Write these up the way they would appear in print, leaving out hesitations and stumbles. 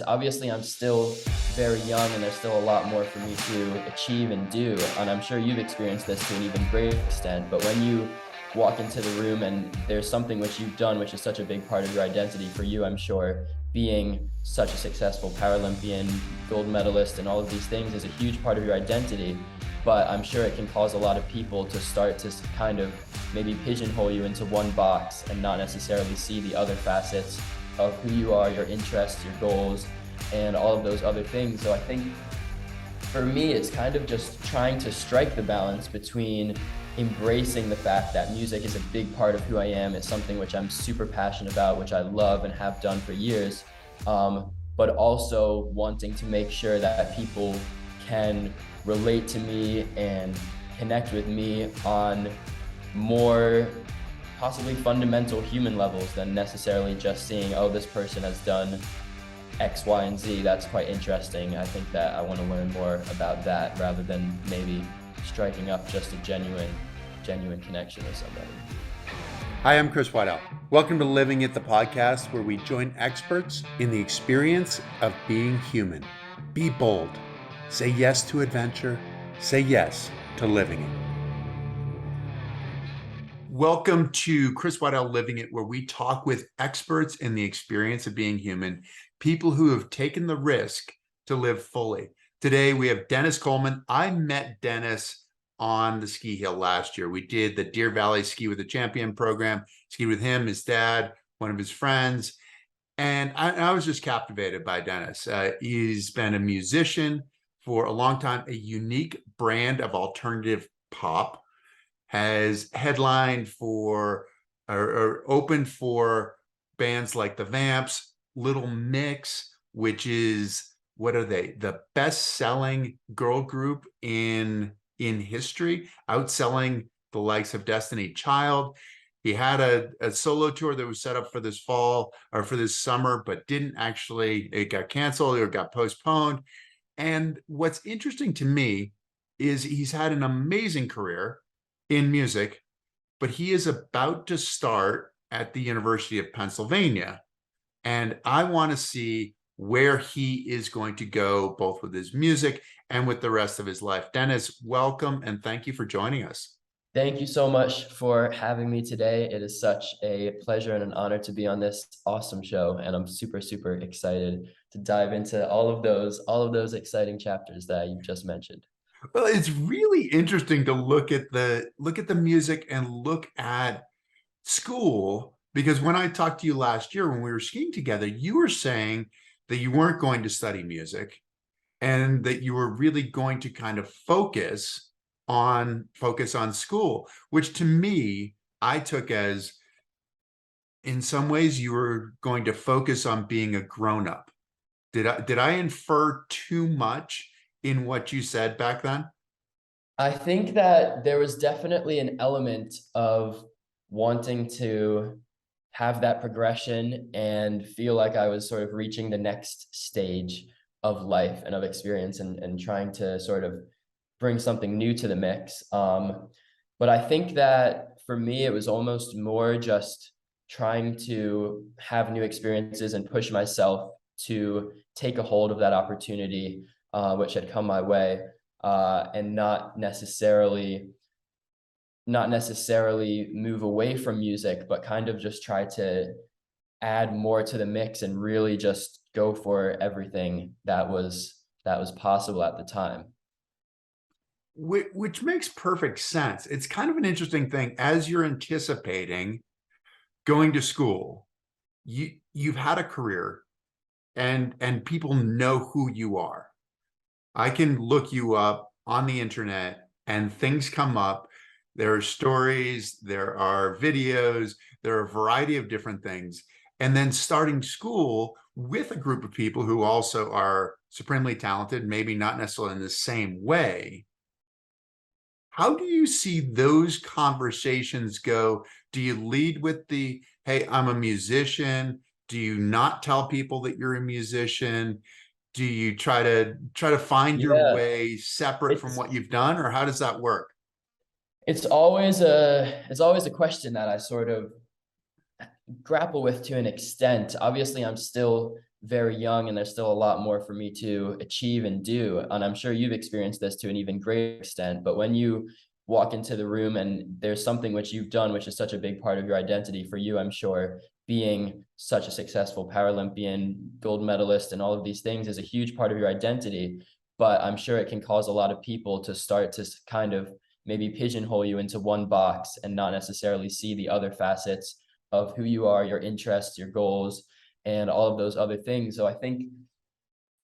Obviously, I'm still very young and there's still a lot more for me to achieve and do. And I'm sure you've experienced this to an even greater extent. But when you walk into the room and there's something which you've done, which is such a big part of your identity for you, I'm sure, being such a successful Paralympian, gold medalist, and all of these things is a huge part of your identity. But I'm sure it can cause a lot of people to start to kind of maybe pigeonhole you into one box and not necessarily see the other facets of who you are, your interests, your goals, and all of those other things. So I think for me, it's kind of just trying to strike the balance between embracing the fact that music is a big part of who I am. It's something which I'm super passionate about, which I love and have done for years, but also wanting to make sure that people can relate to me and connect with me on more possibly fundamental human levels than necessarily just seeing, oh, this person has done X, Y, and Z. That's quite interesting. I think that I want to learn more about that rather than maybe striking up just a genuine connection with somebody. Hi, I'm Chris Waddell. Welcome to Living It, the podcast where we join experts in the experience of being human. Be bold. Say yes to adventure. Say yes to living it. Welcome to Chris Waddell Living It, where we talk with experts in the experience of being human, people who have taken the risk to live fully. Today, we have Denis Coleman. I met Denis on the ski hill last year. We did the Deer Valley Ski with a Champion program, skied with him, his dad, one of his friends. And I was just captivated by Denis. He's been a musician for a long time, a unique brand of alternative pop, has headlined for or opened for bands like the Vamps, Little Mix, which is, what are they? The best-selling girl group in history, outselling the likes of Destiny Child. He had a solo tour that was set up for this fall or for this summer, but didn't actually, it got canceled or got postponed. And what's interesting to me is he's had an amazing career in music, but he is about to start at the University of Pennsylvania. And I want to see where he is going to go, both with his music and with the rest of his life. Denis, welcome, and thank you for joining us. Thank you so much for having me today. It is such a pleasure and an honor to be on this awesome show, and I'm super, super excited to dive into all of those exciting chapters that you've just mentioned. Well, it's really interesting to look at the music and look at school, because when I talked to you last year when we were skiing together, you were saying that you weren't going to study music and that you were really going to kind of focus on school, which to me, I took as, in some ways, you were going to focus on being a grown-up. Did I infer too much in what you said back then? I think that there was definitely an element of wanting to have that progression and feel like I was sort of reaching the next stage of life and of experience and trying to sort of bring something new to the mix. But I think that for me, it was almost more just trying to have new experiences and push myself to take a hold of that opportunity, which had come my way, and not necessarily move away from music, but kind of just try to add more to the mix and really just go for everything that was possible at the time. Which makes perfect sense. It's kind of an interesting thing as you're anticipating going to school. You've had a career, and people know who you are. I can look you up on the internet and things come up. There are stories, there are videos, there are a variety of different things. And then starting school with a group of people who also are supremely talented, maybe not necessarily in the same way. How do you see those conversations go? Do you lead with the, hey, I'm a musician? Do you not tell people that you're a musician? Do you try to find your way separate from what you've done, or how does that work? It's always a question that I sort of grapple with to an extent. Obviously, I'm still very young and there's still a lot more for me to achieve and do. And I'm sure you've experienced this to an even greater extent, but when you walk into the room and there's something which you've done, which is such a big part of your identity for you, I'm sure, being such a successful Paralympian, gold medalist, and all of these things is a huge part of your identity. But I'm sure it can cause a lot of people to start to kind of maybe pigeonhole you into one box and not necessarily see the other facets of who you are, your interests, your goals, and all of those other things. So I think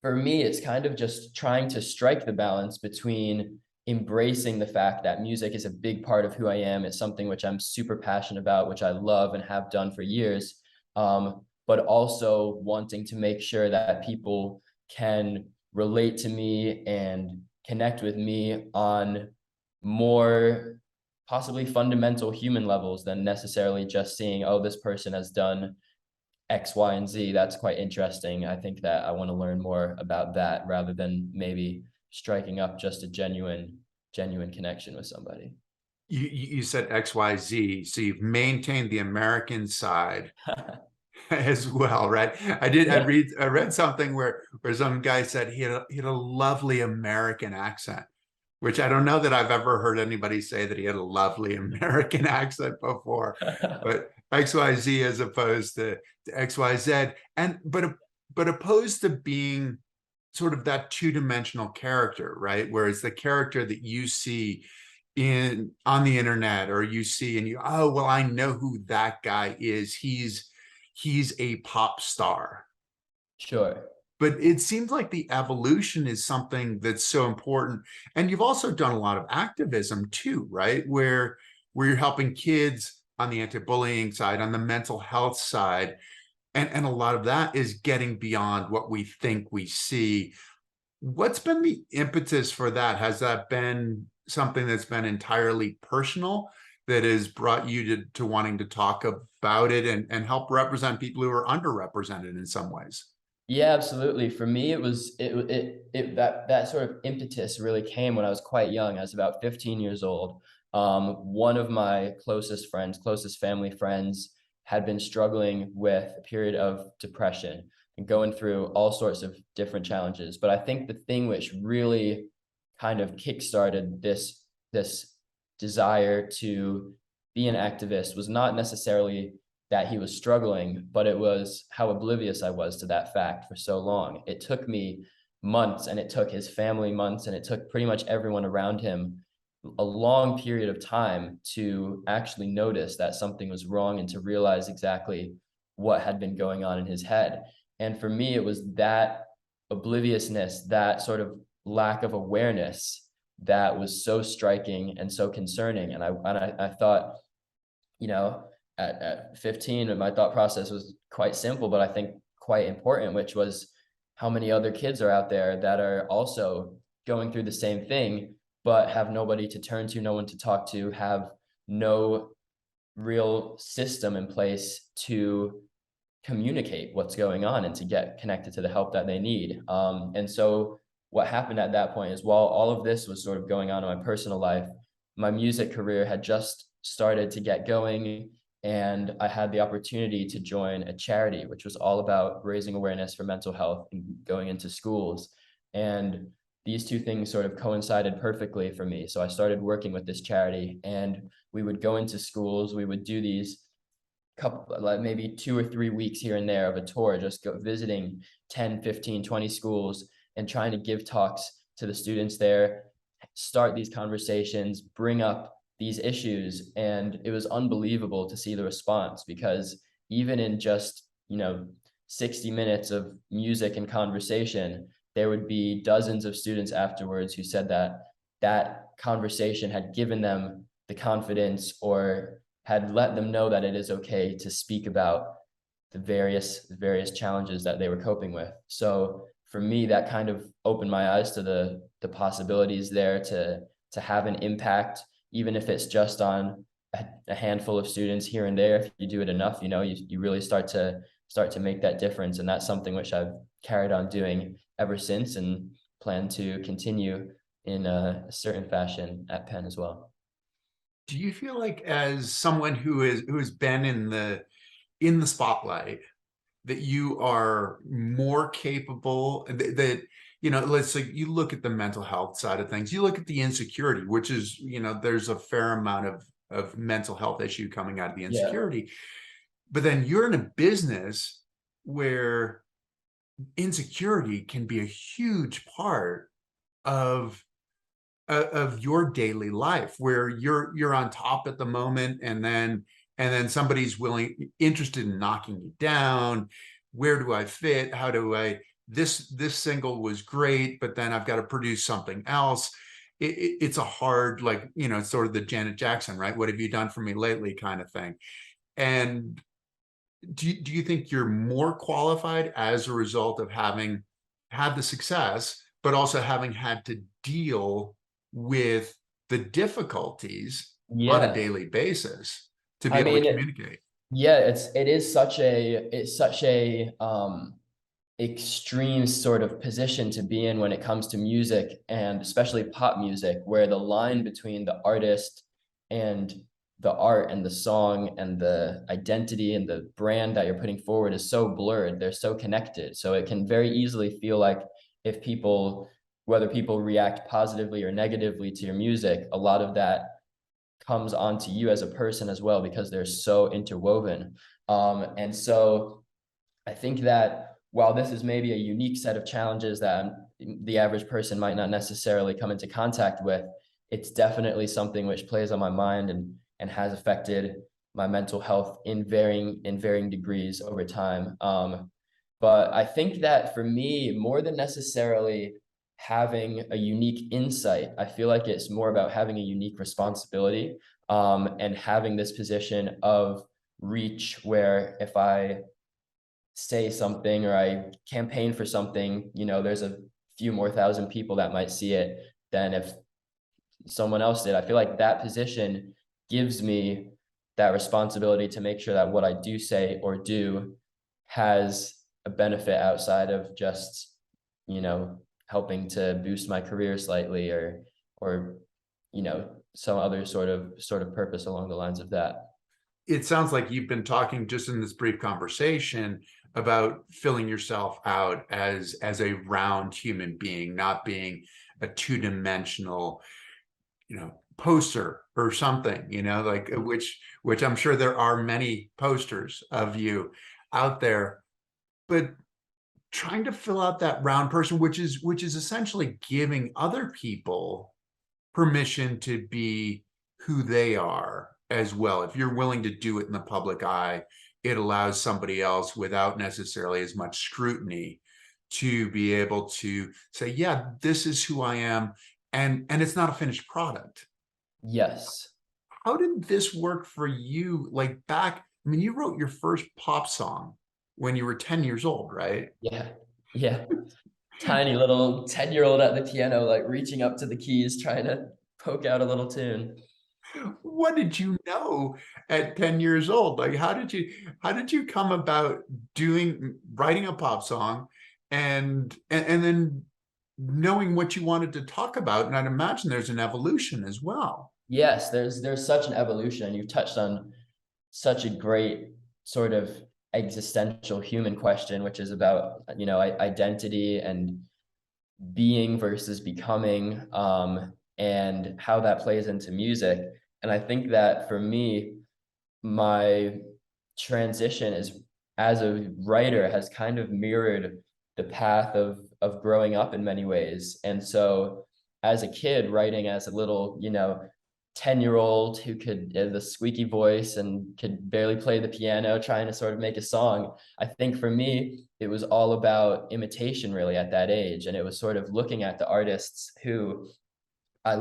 for me, it's kind of just trying to strike the balance between embracing the fact that music is a big part of who I am. It's something which I'm super passionate about, which I love and have done for years. But also wanting to make sure that people can relate to me and connect with me on more possibly fundamental human levels than necessarily just seeing, oh, this person has done X, Y, and Z. That's quite interesting. I think that I want to learn more about that rather than maybe striking up just a genuine connection with somebody. You said XYZ, so you've maintained the American side as well, right? Yeah. I read something where some guy said he had a lovely American accent, which I don't know that I've ever heard anybody say that he had a lovely American accent before, but XYZ as opposed to XYZ. And but opposed to being sort of that two-dimensional character, right? Where it's the character that you see in on the internet, or you see and you, oh, well, I know who that guy is. He's a pop star. Sure. But it seems like the evolution is something that's so important. And you've also done a lot of activism too, right? Where you're helping kids on the anti-bullying side, on the mental health side. And a lot of that is getting beyond what we think we see. What's been the impetus for that? Has that been something that's been entirely personal that has brought you to wanting to talk about it and help represent people who are underrepresented in some ways? Yeah, absolutely. For me, it was that sort of impetus really came when I was quite young. I was about 15 years old. One of my closest friends, closest family friends, had been struggling with a period of depression and going through all sorts of different challenges. But I think the thing which really kind of kickstarted this desire to be an activist was not necessarily that he was struggling, but it was how oblivious I was to that fact for so long. It took me months, and it took his family months, and it took pretty much everyone around him a long period of time to actually notice that something was wrong and to realize exactly what had been going on in his head. And for me, it was that obliviousness, that sort of lack of awareness that was so striking and so concerning. And I thought, you know, at 15, my thought process was quite simple, but I think quite important, which was how many other kids are out there that are also going through the same thing, but have nobody to turn to, no one to talk to, have no real system in place to communicate what's going on and to get connected to the help that they need. And so what happened at that point is, while all of this was sort of going on in my personal life, my music career had just started to get going, and I had the opportunity to join a charity which was all about raising awareness for mental health and going into schools. And these two things sort of coincided perfectly for me. So I started working with this charity, and we would go into schools, we would do these couple, like maybe 2 or 3 weeks here and there of a tour, just go visiting 10, 15, 20 schools and trying to give talks to the students there, start these conversations, bring up these issues. And it was unbelievable to see the response, because even in just, 60 minutes of music and conversation, there would be dozens of students afterwards who said that that conversation had given them the confidence, or had let them know that it is okay to speak about the various challenges that they were coping with. So for me, that kind of opened my eyes to the possibilities there to have an impact, even if it's just on a handful of students here and there. If you do it enough, you really start to make that difference. And that's something which I've carried on doing ever since, and plan to continue in a certain fashion at Penn as well. Do you feel like, as someone who has been in the spotlight, that you are more capable, that let's say you look at the mental health side of things, you look at the insecurity, which is, there's a fair amount of mental health issue coming out of the Yeah. insecurity. But then you're in a business where insecurity can be a huge part of your daily life, where you're on top at the moment, and then somebody's interested in knocking you down. Where do I fit? How do I this single was great, but then I've got to produce something else. It's a hard, like, it's sort of the Janet Jackson, right? What have you done for me lately kind of thing. And do you think you're more qualified as a result of having had the success, but also having had to deal with the difficulties on a Yeah. daily basis to be I able to mean, communicate? yeah, it's such a extreme sort of position to be in when it comes to music, and especially pop music, where the line between the artist and the art and the song and the identity and the brand that you're putting forward is so blurred. They're so connected. So it can very easily feel like, if people, whether people react positively or negatively to your music, a lot of that comes onto you as a person as well, because they're so interwoven. And so I think that while this is maybe a unique set of challenges that the average person might not necessarily come into contact with, it's definitely something which plays on my mind, and has affected my mental health in varying degrees over time. But I think that for me, more than necessarily having a unique insight, I feel like it's more about having a unique responsibility, and having this position of reach, where if I say something or I campaign for something, there's a few more thousand people that might see it than if someone else did. I feel like that position gives me that responsibility to make sure that what I do say or do has a benefit outside of just, you know, helping to boost my career slightly, or some other sort of purpose along the lines of that. It sounds like you've been talking just in this brief conversation about filling yourself out as a round human being, not being a two-dimensional, poster or something, like, which I'm sure there are many posters of you out there, but trying to fill out that round person, which is essentially giving other people permission to be who they are as well. If you're willing to do it in the public eye, it allows somebody else, without necessarily as much scrutiny, to be able to say, yeah, this is who I am, and it's not a finished product. Yes. How did this work for you? Like, back, I mean, you wrote your first pop song when you were 10 years old, right? Yeah. Yeah. Tiny little 10-year-old at the piano, like reaching up to the keys, trying to poke out a little tune. What did you know at 10 years old? Like, how did you come about writing a pop song, and then knowing what you wanted to talk about? And I'd imagine there's an evolution as well. Yes, there's such an evolution. You've touched on such a great sort of existential human question, which is about, identity and being versus becoming, and how that plays into music. And I think that for me, my transition is, as a writer, has kind of mirrored the path of growing up in many ways. And so as a kid, writing as a little, 10-year-old who could, the squeaky voice and could barely play the piano, trying to sort of make a song, I think for me it was all about imitation really at that age. And it was sort of looking at the artists who I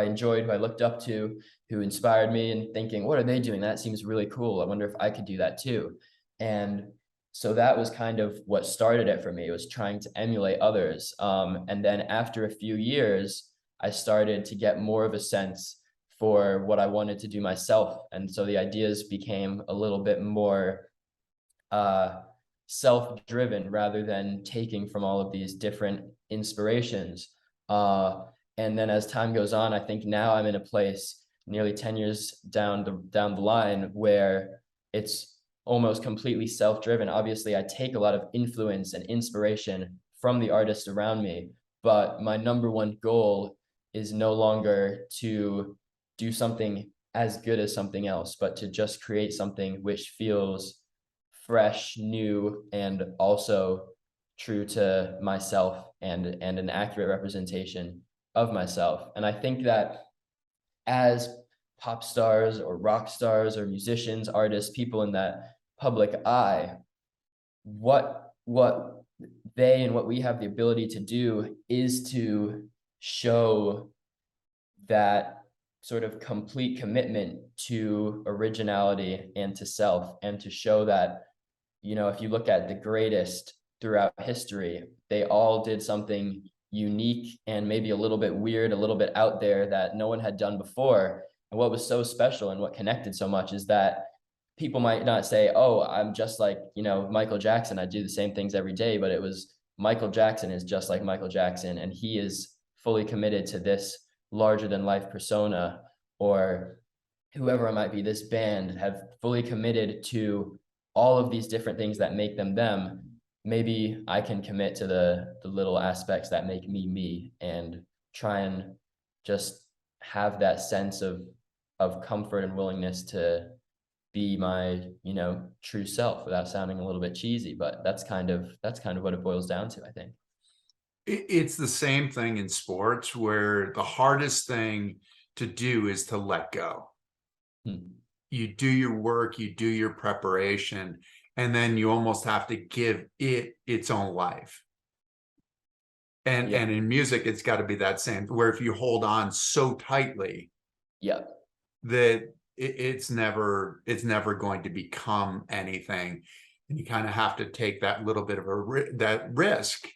enjoyed, who I looked up to, who inspired me, and thinking, what are they doing? That seems really cool. I wonder if I could do that too. And so that was kind of what started it for me, was trying to emulate others. And then after a few years, I started to get more of a sense for what I wanted to do myself. And so the ideas became a little bit more uh, self-driven, rather than taking from all of these different inspirations. And then as time goes on, I think now I'm in a place nearly 10 years down the line where it's almost completely self-driven. Obviously, I take a lot of influence and inspiration from the artists around me, but my number one goal is no longer to do something as good as something else, but to just create something which feels fresh, new, and also true to myself and an accurate representation of myself. And I think that as pop stars or rock stars or musicians, artists, people in that public eye, what they and what we have the ability to do is to show that sort of complete commitment to originality and to self, and to show that, you know, if you look at the greatest throughout history, they all did something unique and maybe a little bit weird, a little bit out there that no one had done before. And what was so special and what connected so much is that people might not say, oh, I'm just like, you know, Michael Jackson, I do the same things every day, but it was Michael Jackson is just like Michael Jackson, and he is fully committed to this larger than life persona, or whoever it might be, this band have fully committed to all of these different things that make them them. Maybe I can commit to the little aspects that make me me, and try and just have that sense of comfort and willingness to be my, you know, true self without sounding a little bit cheesy. But that's kind of what it boils down to, I think. It's the same thing in sports, where the hardest thing to do is to let go. Hmm. You do your work, you do your preparation, and then you almost have to give it its own life. And Yeah. in music, it's got to be that same, where if you hold on so tightly Yeah. that it's never going to become anything. And you kind of have to take that little bit of that risk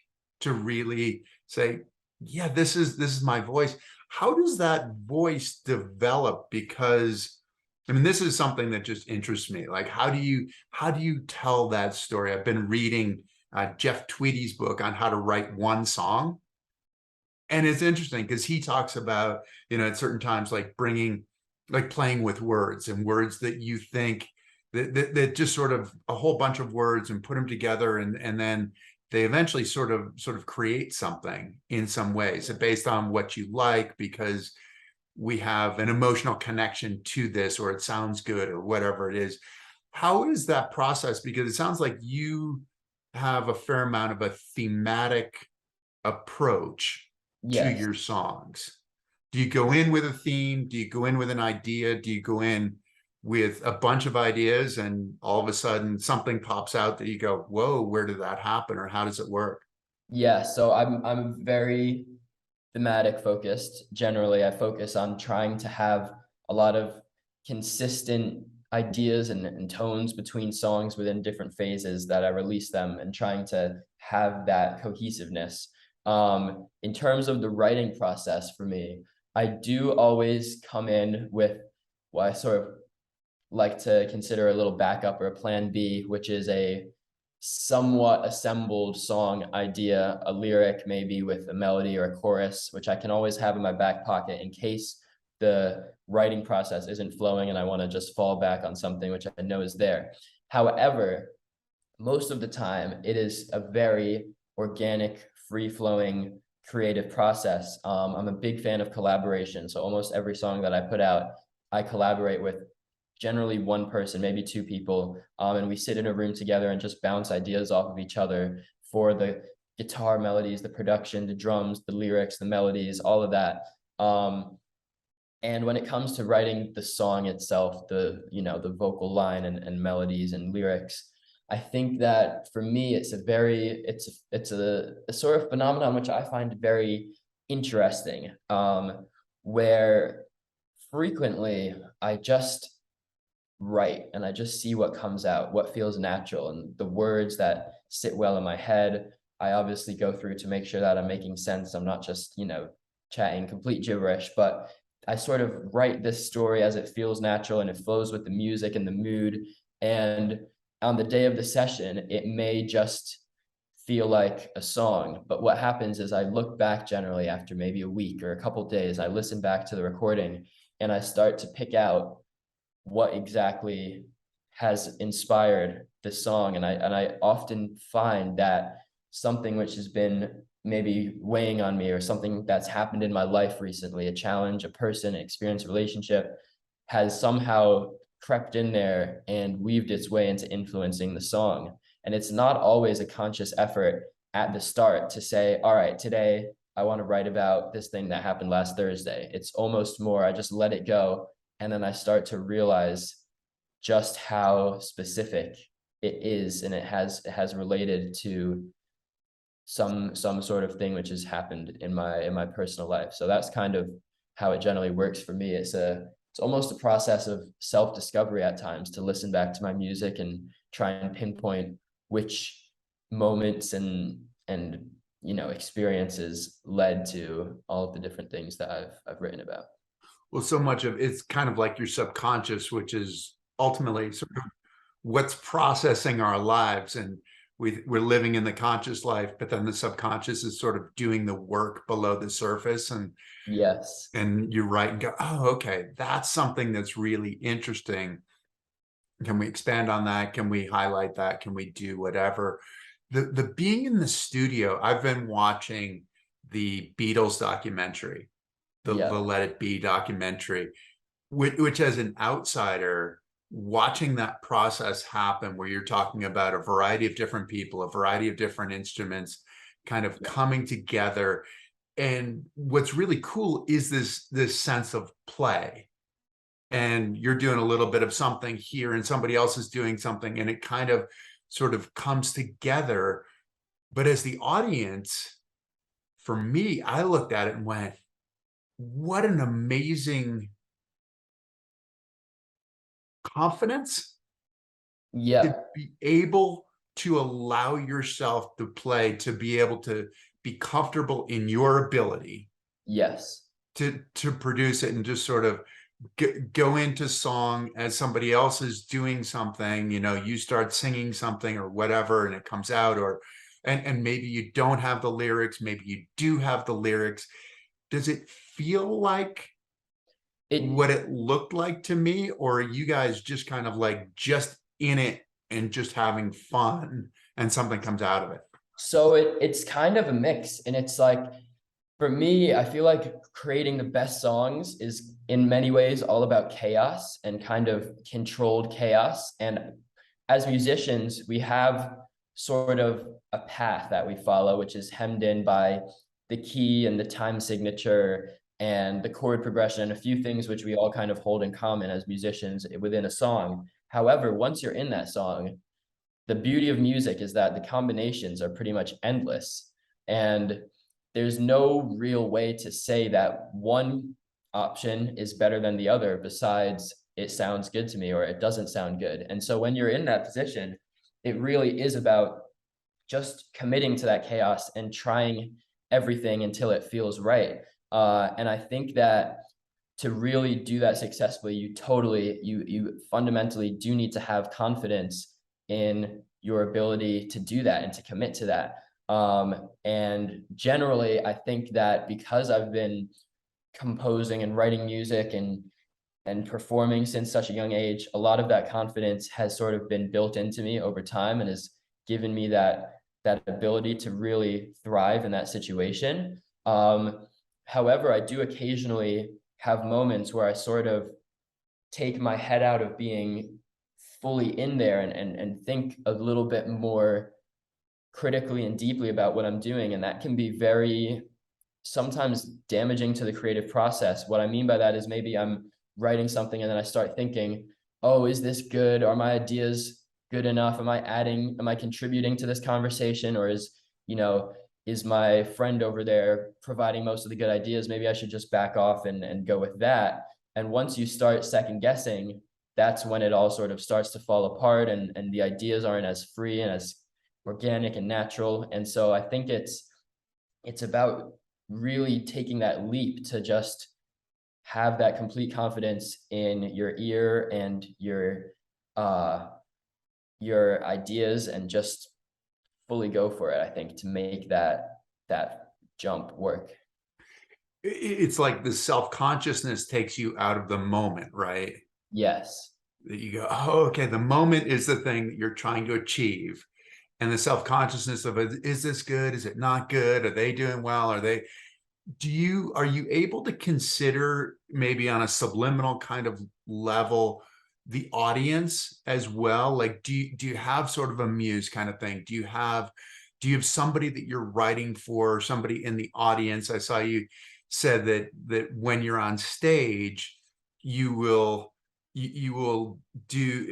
to really say, yeah, this is my voice. How does that voice develop? Because I mean, this is something that just interests me. Like, how do you tell that story? I've been reading Jeff Tweedy's book on how to write one song. And it's interesting because he talks about, you know, at certain times, like playing with words, and words that you think that just sort of a whole bunch of words, and put them together, and then they eventually sort of create something in some ways based on what you like, because we have an emotional connection to this, or it sounds good, or whatever it is. How is that process? Because it sounds like you have a fair amount of a thematic approach to Yes. your songs. Do you go in with a theme? Do you go in with an idea? Do you go in with a bunch of ideas, and all of a sudden something pops out that you go, whoa, where did that happen? Or how does it work? Yeah. So I'm very thematic focused. Generally, I focus on trying to have a lot of consistent ideas and tones between songs within different phases that I release them, and trying to have that cohesiveness. In terms of the writing process for me, I do always come in with what I sort of like to consider a little backup or a plan B, which is a somewhat assembled song idea, a lyric maybe with a melody or a chorus, which I can always have in my back pocket in case the writing process isn't flowing and I want to just fall back on something which I know is there. However, most of the time it is a very organic, free-flowing creative process. I'm a big fan of collaboration, so almost every song that I put out, I collaborate with generally one person, maybe two people, and we sit in a room together and just bounce ideas off of each other for the guitar melodies, the production, the drums, the lyrics, the melodies, all of that. And when it comes to writing the song itself, the vocal line and melodies and lyrics, I think that for me, it's a sort of phenomenon which I find very interesting, where frequently I just write and I just see what comes out, what feels natural, and the words that sit well in my head. I obviously go through to make sure that I'm making sense. I'm not just, chatting complete gibberish, but I sort of write this story as it feels natural and it flows with the music and the mood. And on the day of the session, it may just feel like a song. But what happens is I look back generally after maybe a week or a couple days, I listen back to the recording and I start to pick out what exactly has inspired the song. And I often find that something which has been maybe weighing on me, or something that's happened in my life recently, a challenge, a person, an experience, a relationship, has somehow crept in there and weaved its way into influencing the song. And it's not always a conscious effort at the start to say, all right, today I want to write about this thing that happened last Thursday. It's almost more, I just let it go. And then I start to realize just how specific it is. And it has related to some sort of thing which has happened in my personal life. So that's kind of how it generally works for me. It's almost a process of self-discovery at times, to listen back to my music and try and pinpoint which moments and experiences led to all of the different things that I've written about. Well, so much of it's kind of like your subconscious, which is ultimately sort of what's processing our lives. And we're living in the conscious life, but then the subconscious is sort of doing the work below the surface. Yes. And you write and go, oh, okay, that's something that's really interesting. Can we expand on that? Can we highlight that? Can we do whatever? The being in the studio, I've been watching the Beatles documentary, the Yeah. Let It Be documentary, which as an outsider, watching that process happen, where you're talking about a variety of different people, a variety of different instruments kind of coming together. And what's really cool is this sense of play. And you're doing a little bit of something here and somebody else is doing something, and it kind of sort of comes together. But as the audience, for me, I looked at it and went, what an amazing confidence to Yeah. be able to allow yourself to play, to be able to be comfortable in your ability Yes. to produce it, and just sort of go into song as somebody else is doing something. You start singing something or whatever, and it comes out, or and maybe you don't have the lyrics, maybe you do have the lyrics. Does it feel like what it looked like to me, or are you guys just kind of like just in it and just having fun and something comes out of it? So it's kind of a mix. And it's like, for me, I feel like creating the best songs is in many ways all about chaos, and kind of controlled chaos. And as musicians, we have sort of a path that we follow, which is hemmed in by the key and the time signature and the chord progression, and a few things which we all kind of hold in common as musicians within a song. However, once you're in that song, the beauty of music is that the combinations are pretty much endless. And there's no real way to say that one option is better than the other, besides it sounds good to me or it doesn't sound good. And so when you're in that position, it really is about just committing to that chaos and trying everything until it feels right. And I think that to really do that successfully, you fundamentally do need to have confidence in your ability to do that and to commit to that. And generally, I think that because I've been composing and writing music and performing since such a young age, a lot of that confidence has sort of been built into me over time, and has given me that ability to really thrive in that situation. However, I do occasionally have moments where I sort of take my head out of being fully in there, and think a little bit more critically and deeply about what I'm doing. And that can be very sometimes damaging to the creative process. What I mean by that is, maybe I'm writing something and then I start thinking, oh, is this good? Are my ideas good enough? Am I contributing to this conversation? Or is my friend over there providing most of the good ideas? Maybe I should just back off and go with that. And once you start second guessing, that's when it all sort of starts to fall apart, and the ideas aren't as free and as organic and natural. And so I think it's about really taking that leap to just have that complete confidence in your ear and your ideas, and just fully go for it, I think, to make that jump work. It's like the self-consciousness takes you out of the moment, right? Yes. that you go, oh, okay, the moment is the thing that you're trying to achieve. And the self-consciousness of it, is this good? Is it not good? Are they doing well? Are you able to consider maybe on a subliminal kind of level the audience as well? Like, do you have sort of a muse kind of thing? Do you have somebody that you're writing for, somebody in the audience? I saw you said that when you're on stage, you will you will do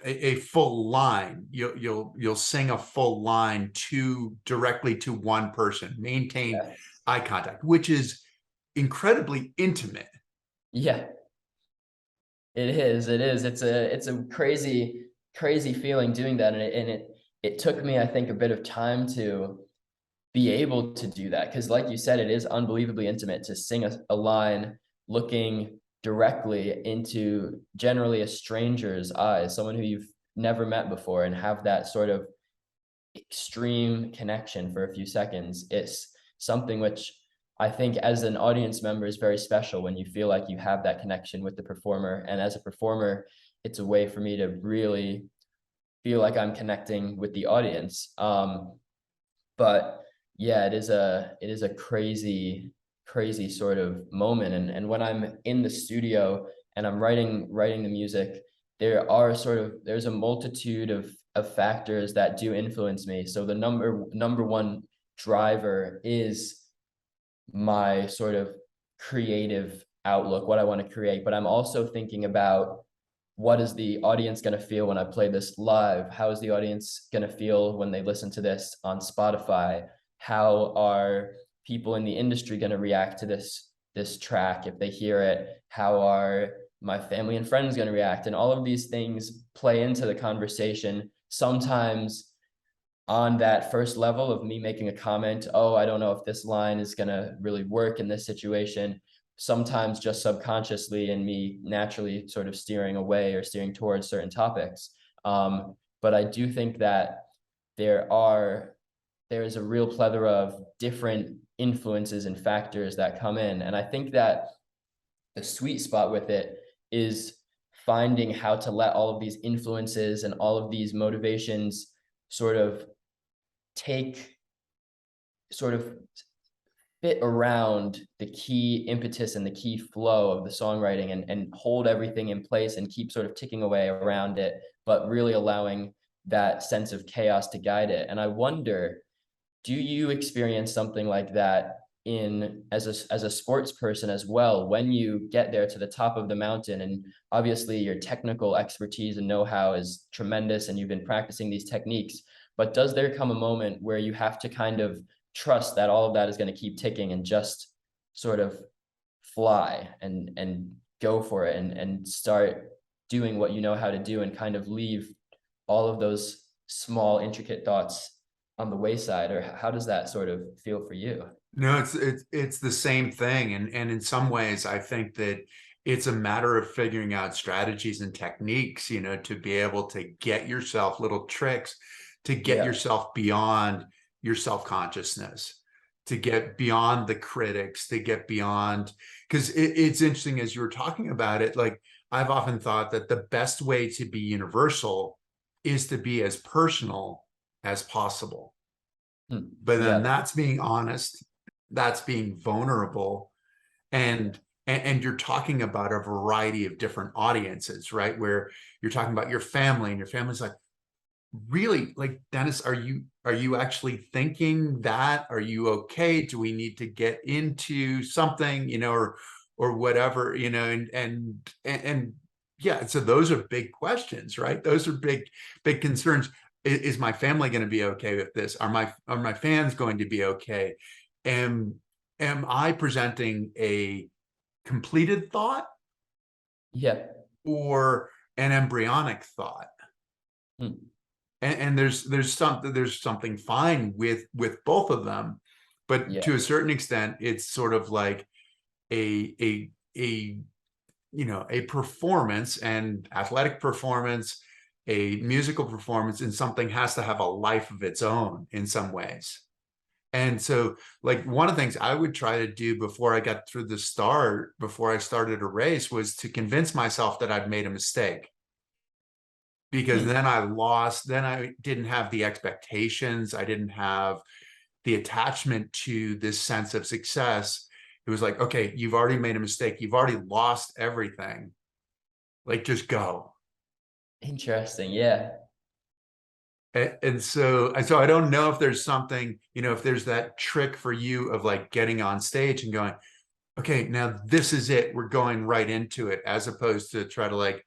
a full line. You'll sing a full line to directly to one person, maintain Yeah. eye contact, which is incredibly intimate. Yeah, it is. It is. It's a crazy feeling doing that. And it took me, I think, a bit of time to be able to do that. Because like you said, it is unbelievably intimate to sing a line looking directly into generally a stranger's eyes, someone who you've never met before, and have that sort of extreme connection for a few seconds. It's something which I think as an audience member is very special when you feel like you have that connection with the performer. And as a performer, it's a way for me to really feel like I'm connecting with the audience. But yeah, it is a crazy sort of moment. And when I'm in the studio and I'm writing the music, there's a multitude of factors that do influence me. So the number one driver is my sort of creative outlook, what I want to create. But I'm also thinking about, what is the audience going to feel when I play this live? How is the audience going to feel when they listen to this on Spotify? How are people in the industry going to react to this track if they hear it? How are my family and friends going to react? And all of these things play into the conversation. Sometimes on that first level of me making a comment, oh, I don't know if this line is going to really work in this situation. Sometimes just subconsciously, and me naturally sort of steering away or steering towards certain topics. But I do think that there is a real plethora of different influences and factors that come in. And I think that the sweet spot with it is finding how to let all of these influences and all of these motivations sort of take sort of fit around the key impetus and the key flow of the songwriting, and hold everything in place and keep sort of ticking away around it, but really allowing that sense of chaos to guide it. And I wonder, do you experience something like that in as a sports person as well, when you get there to the top of the mountain, and obviously your technical expertise and know-how is tremendous and you've been practicing these techniques, but does there come a moment where you have to kind of trust that all of that is going to keep ticking and just sort of fly and go for it, and start doing what you know how to do, and kind of leave all of those small intricate thoughts on the wayside? Or how does that sort of feel for you? No, it's the same thing. And in some ways, I think that it's a matter of figuring out strategies and techniques, to be able to get yourself little tricks, to get Yeah. yourself beyond your self-consciousness, to get beyond the critics, to get beyond, because it's interesting as you were talking about it, like I've often thought that the best way to be universal is to be as personal as possible. But then Yeah. that's being honest, that's being vulnerable, and and you're talking about a variety of different audiences, right? Where you're talking about your family, and your family's like, really, like, Denis, are you actually thinking that? Are you okay? Do we need to get into something, or whatever, and yeah, so those are big questions, right? Those are big concerns. Is my family going to be okay with this? Are my fans going to be okay? Am I presenting a completed thought Yeah. or an embryonic thought? Hmm. And there's something fine with both of them, but Yeah. to a certain extent, it's sort of like a a performance, and athletic performance, a musical performance, and something has to have a life of its own in some ways. And so, like, one of the things I would try to do before I got through the start, before I started a race, was to convince myself that I'd made a mistake. because then I didn't have the expectations. I didn't have the attachment to this sense of success. It was like, okay, you've already made a mistake. You've already lost everything. Like, just go. Interesting. Yeah. And so I don't know if there's something, if there's that trick for you of like getting on stage and going, okay, now this is it. We're going right into it, as opposed to try to like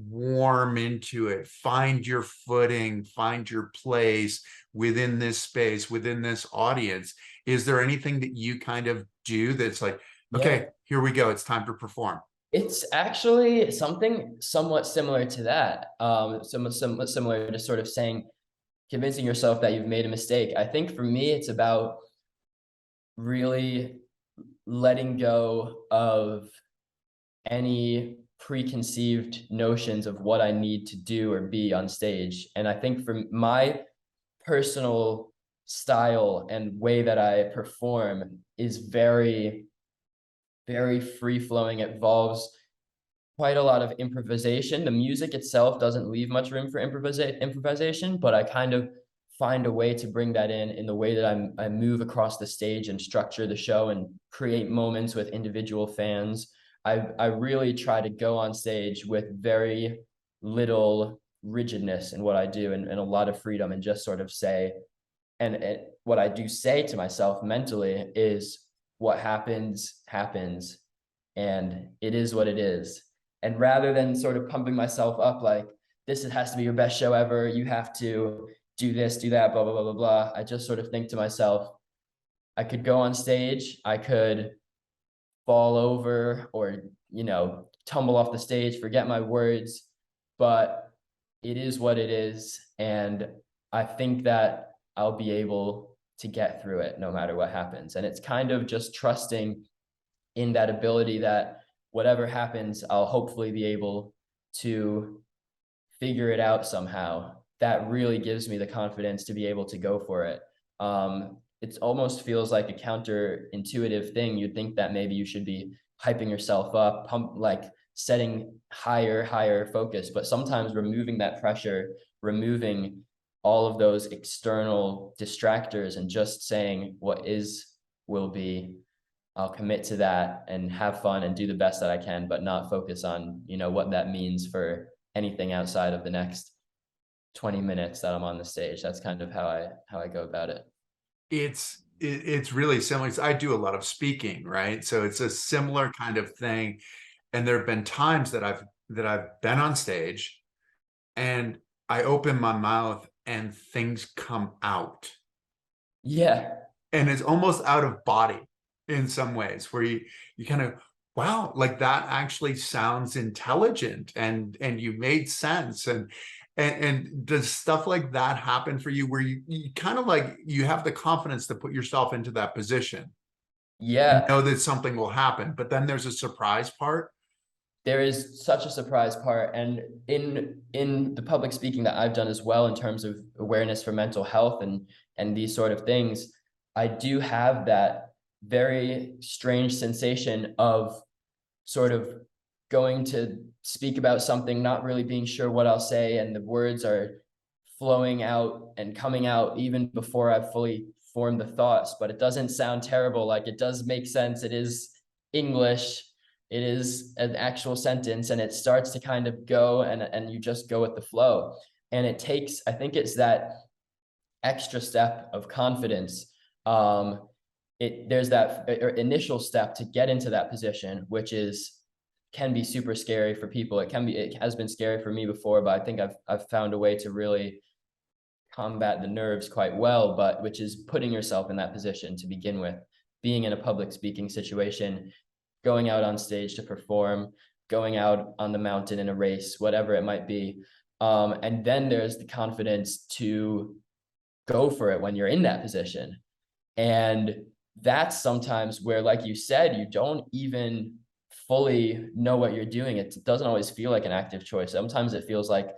warm into it, find your footing, find your place within this space, within this audience. Is there anything that you kind of do that's like, Yeah. okay, here we go. It's time to perform? It's actually something somewhat similar to that. Somewhat similar to sort of saying, convincing yourself that you've made a mistake. I think for me, it's about really letting go of any preconceived notions of what I need to do or be on stage. And I think for my personal style and way that I perform is very, very free flowing. It involves quite a lot of improvisation. The music itself doesn't leave much room for improvisation, but I kind of find a way to bring that in the way that I move across the stage and structure the show and create moments with individual fans. I really try to go on stage with very little rigidness in what I do, and a lot of freedom, and just sort of say, and what I do say to myself mentally is, what happens, happens, and it is what it is. And rather than sort of pumping myself up like, this has to be your best show ever, you have to do this, do that, blah, blah, blah, blah, blah. I just sort of think to myself, I could go on stage, I could fall over or, tumble off the stage, forget my words, but it is what it is. And I think that I'll be able to get through it no matter what happens. And it's kind of just trusting in that ability that whatever happens, I'll hopefully be able to figure it out somehow. That really gives me the confidence to be able to go for it. It almost feels like a counterintuitive thing. You'd think that maybe you should be hyping yourself up, like setting higher focus, but sometimes removing that pressure, removing all of those external distractors, and just saying what is will be. I'll commit to that and have fun and do the best that I can, but not focus on, what that means for anything outside of the next 20 minutes that I'm on the stage. That's kind of how I go about it. It's really similar. I do a lot of speaking, right? So it's a similar kind of thing. And there have been times that I've been on stage and I open my mouth and things come out. Yeah. And it's almost out of body in some ways, where you kind of, wow, like that actually sounds intelligent and you made sense. And does stuff like that happen for you, where you kind of like, you have the confidence to put yourself into that position and Yeah. know that something will happen, but then there's a surprise part? There is such a surprise part. And in the public speaking that I've done as well, in terms of awareness for mental health and these sort of things, I do have that very strange sensation of sort of going to speak about something, not really being sure what I'll say, and the words are flowing out and coming out even before I've fully formed the thoughts, but it doesn't sound terrible. Like, it does make sense. It is English. It is an actual sentence, and it starts to kind of go, and you just go with the flow. And it takes, I think it's that extra step of confidence. There's that initial step to get into that position, which can be super scary for people. It has been scary for me before, but I think I've found a way to really combat the nerves quite well, but which is putting yourself in that position to begin with, being in a public speaking situation, going out on stage to perform, going out on the mountain in a race, whatever it might be. And then there's the confidence to go for it when you're in that position. And that's sometimes where, like you said, you don't even fully know what you're doing. It doesn't always feel like an active choice. Sometimes it feels like,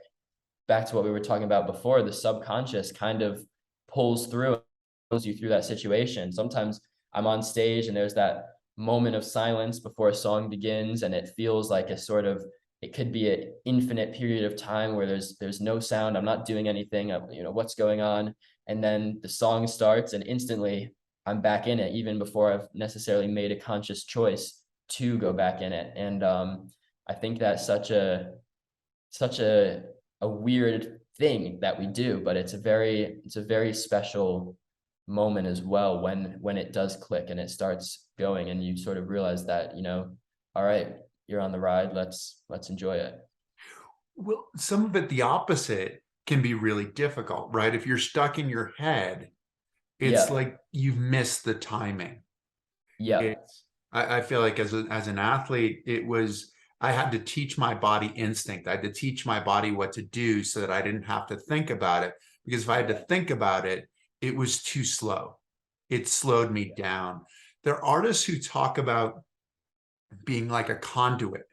back to what we were talking about before, the subconscious kind of pulls you through that situation. Sometimes I'm on stage and there's that moment of silence before a song begins, and it feels like a sort of it could be an infinite period of time where there's no sound. I'm not doing anything. What's going on? And then the song starts, and instantly I'm back in it, even before I've necessarily made a conscious choice to go back in it. And I think that's such a weird thing that we do, but it's a very special moment as well when it does click and it starts going, and you sort of realize that, all right, you're on the ride, let's enjoy it. Well, some of it, the opposite, can be really difficult, right? If you're stuck in your head, it's Yeah. like you've missed the timing. Yeah. It's I feel like as an athlete, I had to teach my body instinct. I had to teach my body what to do so that I didn't have to think about it. Because if I had to think about it, it was too slow. It slowed me down. There are artists who talk about being like a conduit,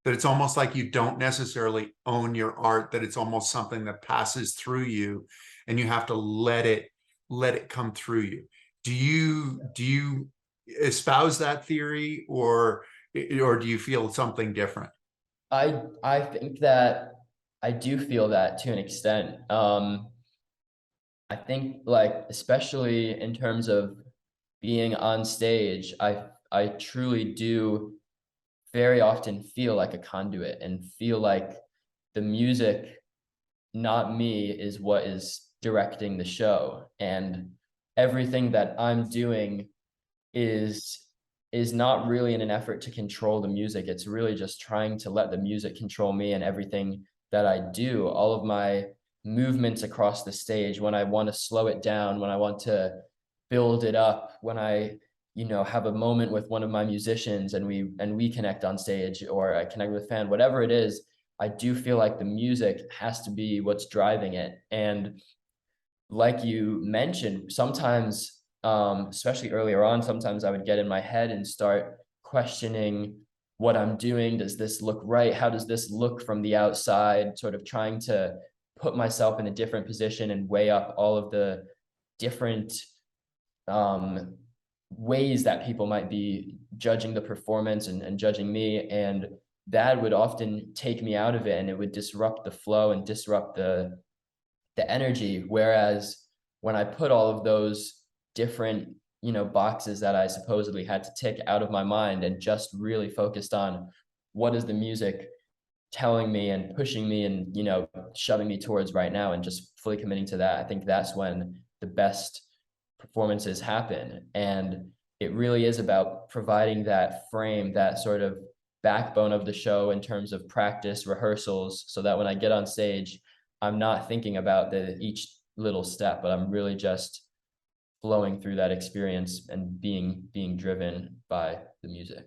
that it's almost like you don't necessarily own your art, that it's almost something that passes through you and you have to let it come through you. Do you espouse that theory, or do you feel something different? I think that I do feel that to an extent. I think, like, especially in terms of being on stage, I truly do very often feel like a conduit and feel like the music, not me, is what is directing the show. And everything that I'm doing is is not really in an effort to control the music. It's really just trying to let the music control me, and everything that I do, all of my movements across the stage, when I want to slow it down, when I want to build it up, when I, have a moment with one of my musicians and we connect on stage, or I connect with a fan, whatever it is, I do feel like the music has to be what's driving it. And like you mentioned, sometimes, especially earlier on, sometimes I would get in my head and start questioning what I'm doing. Does this look right? How does this look from the outside? Sort of trying to put myself in a different position and weigh up all of the different um, ways that people might be judging the performance and judging me. And that would often take me out of it, and it would disrupt the flow and disrupt the energy. Whereas when I put all of those different, boxes that I supposedly had to tick out of my mind and just really focused on what is the music telling me and pushing me and, shoving me towards right now, and just fully committing to that, I think that's when the best performances happen. And it really is about providing that frame, that sort of backbone of the show in terms of practice, rehearsals, so that when I get on stage, I'm not thinking about each little step, but I'm really just flowing through that experience and being driven by the music.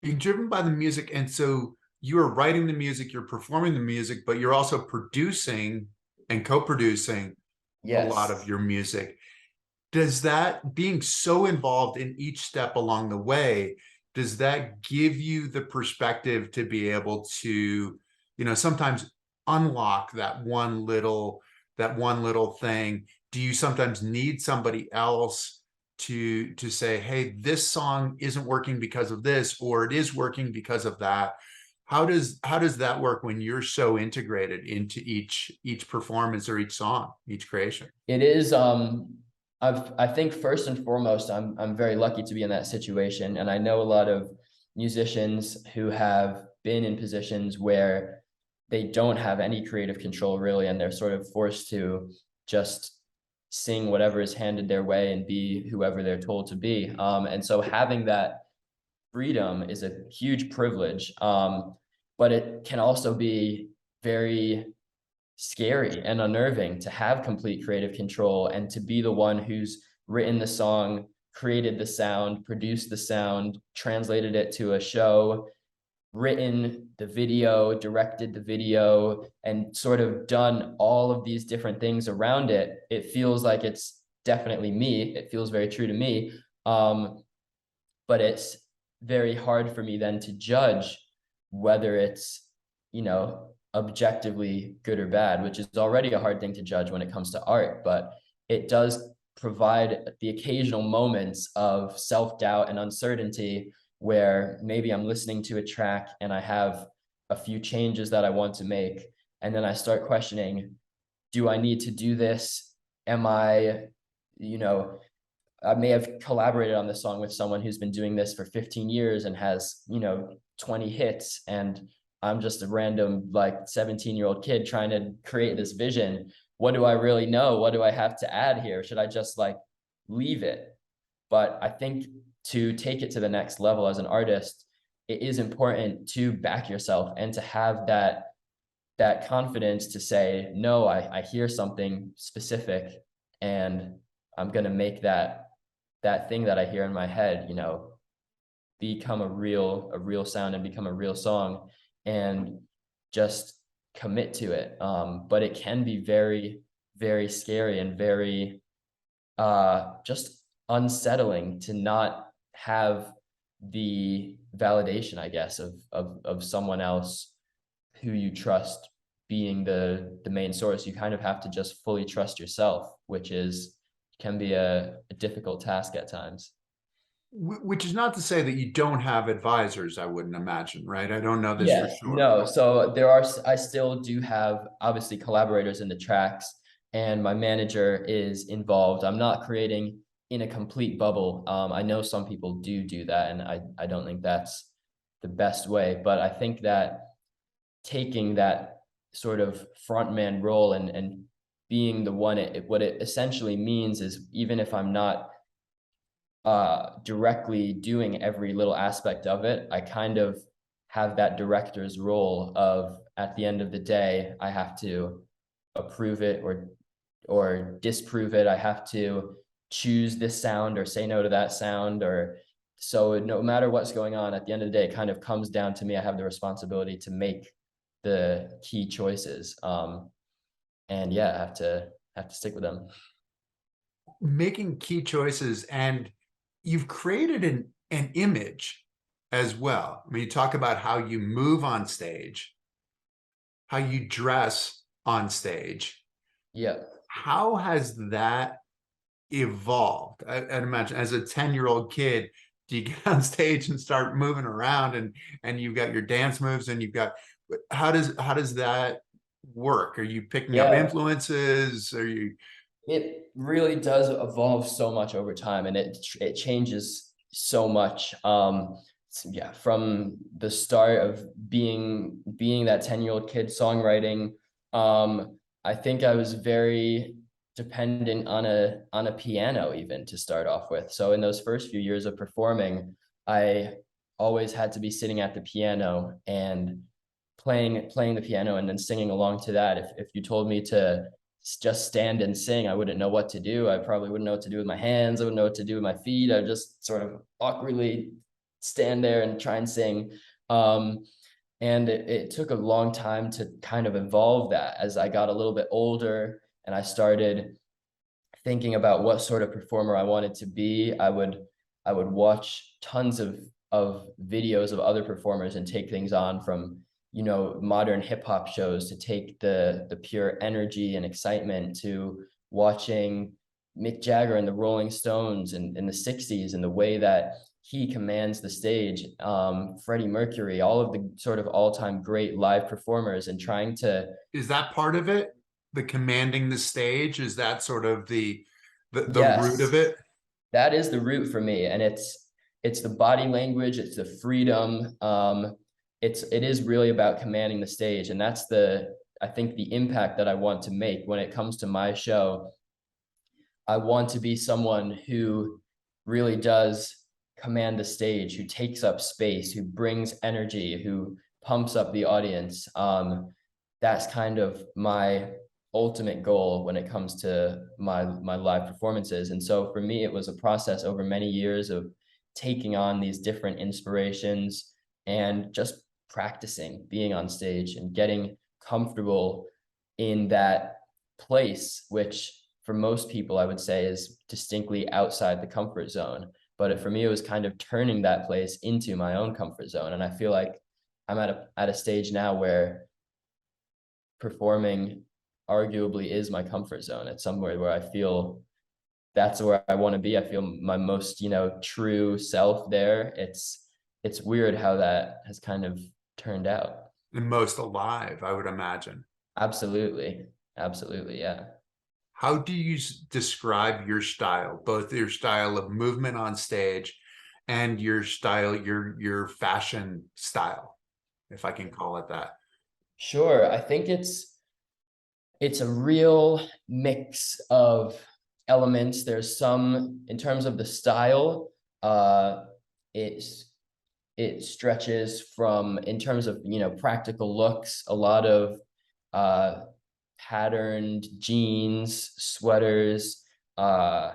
Being driven by the music, and so you are writing the music, you're performing the music, but you're also producing and co-producing a lot Yes. of your music. Does that, being so involved in each step along the way, does that give you the perspective to be able to, sometimes unlock that one little thing? Do you sometimes need somebody else to say, hey, this song isn't working because of this, or it is working because of that? How does that work when you're so integrated into each performance, or each song, each creation? It is, I think first and foremost, I'm very lucky to be in that situation. And I know a lot of musicians who have been in positions where they don't have any creative control really, and they're sort of forced to just sing whatever is handed their way and be whoever they're told to be. And so having that freedom is a huge privilege. But it can also be very scary and unnerving to have complete creative control and to be the one who's written the song, created the sound, produced the sound, translated it to a show, written the video, directed the video, and sort of done all of these different things around it. It feels like it's definitely me. It feels very true to me. But it's very hard for me then to judge whether it's, objectively good or bad, which is already a hard thing to judge when it comes to art. But it does provide the occasional moments of self-doubt and uncertainty, where maybe I'm listening to a track and I have a few changes that I want to make. And then I start questioning, do I need to do this? Am I, you know, I may have collaborated on this song with someone who's been doing this for 15 years and has, 20 hits. And I'm just a random, like, 17-year-old kid trying to create this vision. What do I really know? What do I have to add here? Should I just like leave it? But I think to take it to the next level as an artist, it is important to back yourself and to have that confidence to say, no, I hear something specific and I'm gonna make that thing that I hear in my head, become a real sound and become a real song, and just commit to it. But it can be very, very scary and very just unsettling to not have the validation, I guess, of someone else who you trust being the main source. You kind of have to just fully trust yourself, which can be a difficult task at times. Which is not to say that you don't have advisors, I wouldn't imagine, right? I don't know this for Yeah, sure. no. So I still do have obviously collaborators in the tracks, and my manager is involved. I'm not creating in a complete bubble. I know some people do that, and I don't think that's the best way. But I think that taking that sort of frontman role and being the one, what it essentially means is, even if I'm not directly doing every little aspect of it, I kind of have that director's role of, at the end of the day, I have to approve it or disprove it. I have to choose this sound or say no to that sound. Or so no matter what's going on, at the end of the day, it kind of comes down to me. I have the responsibility to make the key choices. And yeah, I have to stick with them. Making key choices, and you've created an image as well. I mean, you talk about how you move on stage, how you dress on stage. Yeah. How has that evolved? I'd imagine as a 10-year-old kid, do you get on stage and start moving around and you've got your dance moves and you've got, how does that work? Are you picking up Yeah. influences? Are you It really does evolve so much over time, and it changes so much. Yeah, from the start of being that 10-year-old kid songwriting, I think I was very dependent on a piano even to start off with. So in those first few years of performing, I always had to be sitting at the piano and playing the piano and then singing along to that. If you told me to just stand and sing, I wouldn't know what to do. I probably wouldn't know what to do with my hands. I wouldn't know what to do with my feet. I would just sort of awkwardly stand there and try and sing. And it took a long time to kind of evolve that. As I got a little bit older and I started thinking about what sort of performer I wanted to be, I would watch tons of videos of other performers and take things on, from modern hip hop shows, to take the pure energy and excitement, to watching Mick Jagger and the Rolling Stones in the 60s and the way that he commands the stage, Freddie Mercury, all of the sort of all-time great live performers, and trying to. is that part of it? The commanding the stage, is that sort of the root of Yes, it? that is the root for me, and it's the body language, it's the freedom. It is really about commanding the stage, and that's I think the impact that I want to make when it comes to my show. I want to be someone who really does command the stage, who takes up space, who brings energy, who pumps up the audience. That's kind of my ultimate goal when it comes to my live performances. And so for me, it was a process over many years of taking on these different inspirations and just practicing being on stage and getting comfortable in that place, which for most people I would say is distinctly outside the comfort zone. But for me, it was kind of turning that place into my own comfort zone. And I feel like I'm at a stage now where performing arguably is my comfort zone. It's somewhere where I feel that's where I want to be. I feel my most, true self there. It's weird how that has kind of turned out. and most alive, I would imagine. Absolutely. Absolutely. Yeah. How do you describe your style, both your style of movement on stage and your style, your fashion style, if I can call it that? Sure. I think it's a real mix of elements. There's some in terms of the style, it's it stretches from in terms of practical looks, a lot of uh patterned jeans, sweaters, uh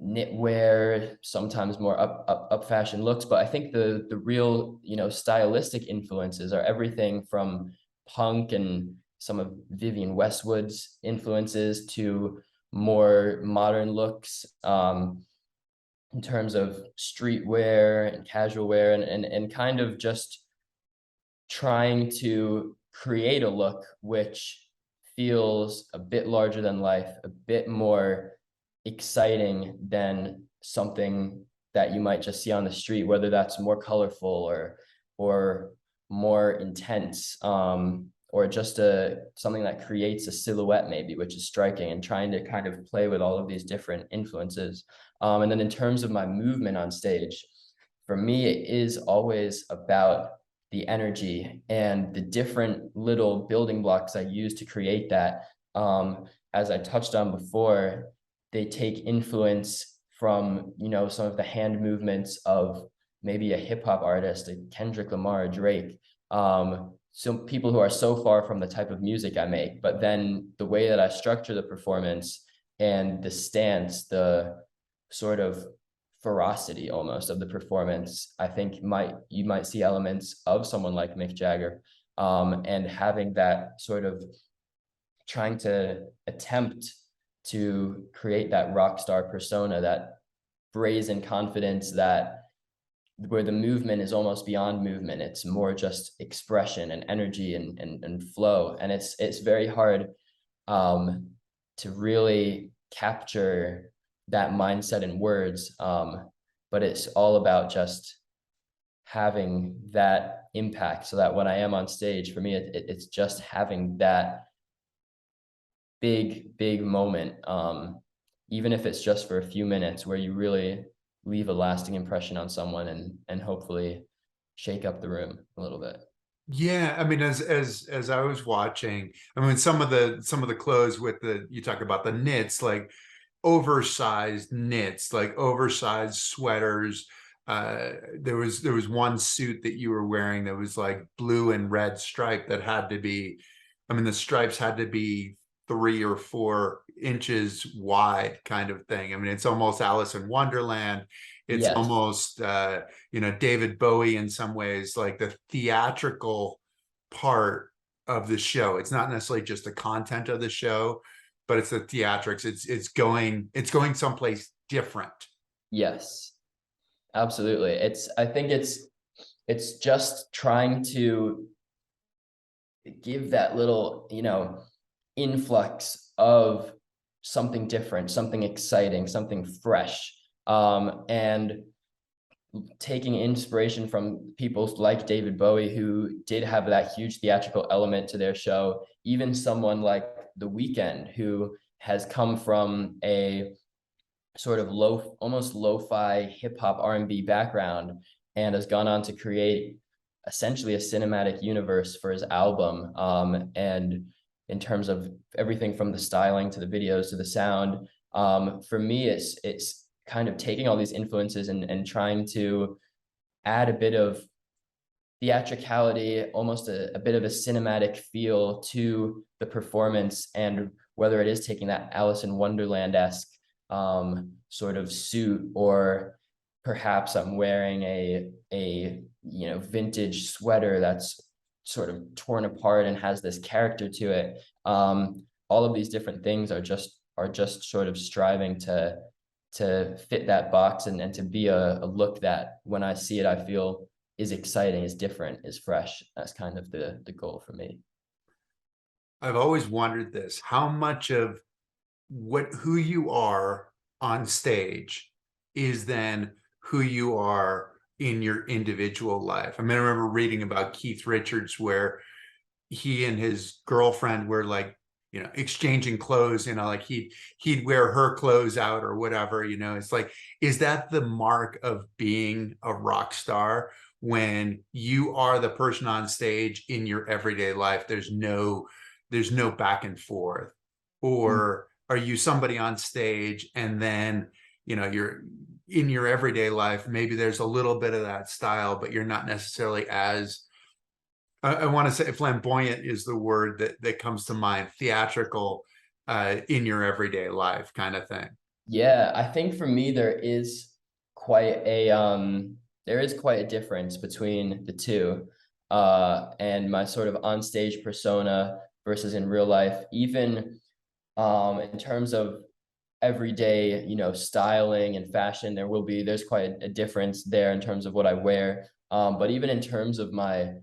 knitwear, sometimes more up fashion looks. But I think the real stylistic influences are everything from punk and some of Vivienne Westwood's influences to more modern looks, in terms of streetwear and casual wear, and kind of just trying to create a look which feels a bit larger than life, a bit more exciting than something that you might just see on the street, whether that's more colorful or more intense, or just something that creates a silhouette maybe, which is striking, and trying to kind of play with all of these different influences. And then in terms of my movement on stage, for me, it is always about the energy and the different little building blocks I use to create that. As I touched on before, they take influence from, some of the hand movements of maybe a hip hop artist, a Kendrick Lamar, Drake. Some people who are so far from the type of music I make, but then the way that I structure the performance and the stance, the sort of ferocity almost of the performance, I think you might see elements of someone like Mick Jagger, and having that sort of trying to attempt to create that rock star persona, that brazen confidence, that where the movement is almost beyond movement. It's more just expression and energy and flow. And it's very hard to really capture that mindset in words. But it's all about just having that impact so that when I am on stage, for me, it's just having that big moment, even if it's just for a few minutes, where you really leave a lasting impression on someone and hopefully shake up the room a little bit. Yeah, I mean, as I was watching, I mean, some of the clothes with you talk about the knits, like oversized knits, like oversized sweaters. There was one suit that you were wearing that was like blue and red stripe that had to be, I mean, the stripes had to be 3 or 4 inches wide, kind of thing. I mean, it's almost Alice in Wonderland. It's Yes. almost David Bowie in some ways, like the theatrical part of the show. It's not necessarily just the content of the show, but it's the theatrics. It's going someplace different. Yes, absolutely. I think it's just trying to give that little, influx of something different, something exciting, something fresh. And taking inspiration from people like David Bowie, who did have that huge theatrical element to their show, even someone like The Weeknd, who has come from a sort of almost lo-fi hip hop R&B background, and has gone on to create essentially a cinematic universe for his album. And in terms of everything from the styling to the videos to the sound, for me, it's kind of taking all these influences and trying to add a bit of theatricality, almost a bit of a cinematic feel to the performance. And whether it is taking that Alice in Wonderland-esque sort of suit, or perhaps I'm wearing a vintage sweater that's sort of torn apart and has this character to it. All of these different things are just sort of striving to fit that box, and to be a look that when I see it, I feel is exciting, is different, is fresh. That's kind of the goal for me. I've always wondered this, how much of who you are on stage is then who you are in your individual life. I mean, I remember reading about Keith Richards where he and his girlfriend were like, exchanging clothes, like he'd wear her clothes out or whatever. It's like, is that the mark of being a rock star, when you are the person on stage in your everyday life? There's no back and forth. Or are you somebody on stage and then you're in your everyday life, maybe there's a little bit of that style, but you're not necessarily as, I want to say flamboyant is the word that comes to mind, theatrical, in your everyday life kind of thing. Yeah, I think for me there is quite a difference between the two. And my sort of onstage persona versus in real life, even in terms of everyday, styling and fashion, there's quite a difference there in terms of what I wear. But even in terms of my,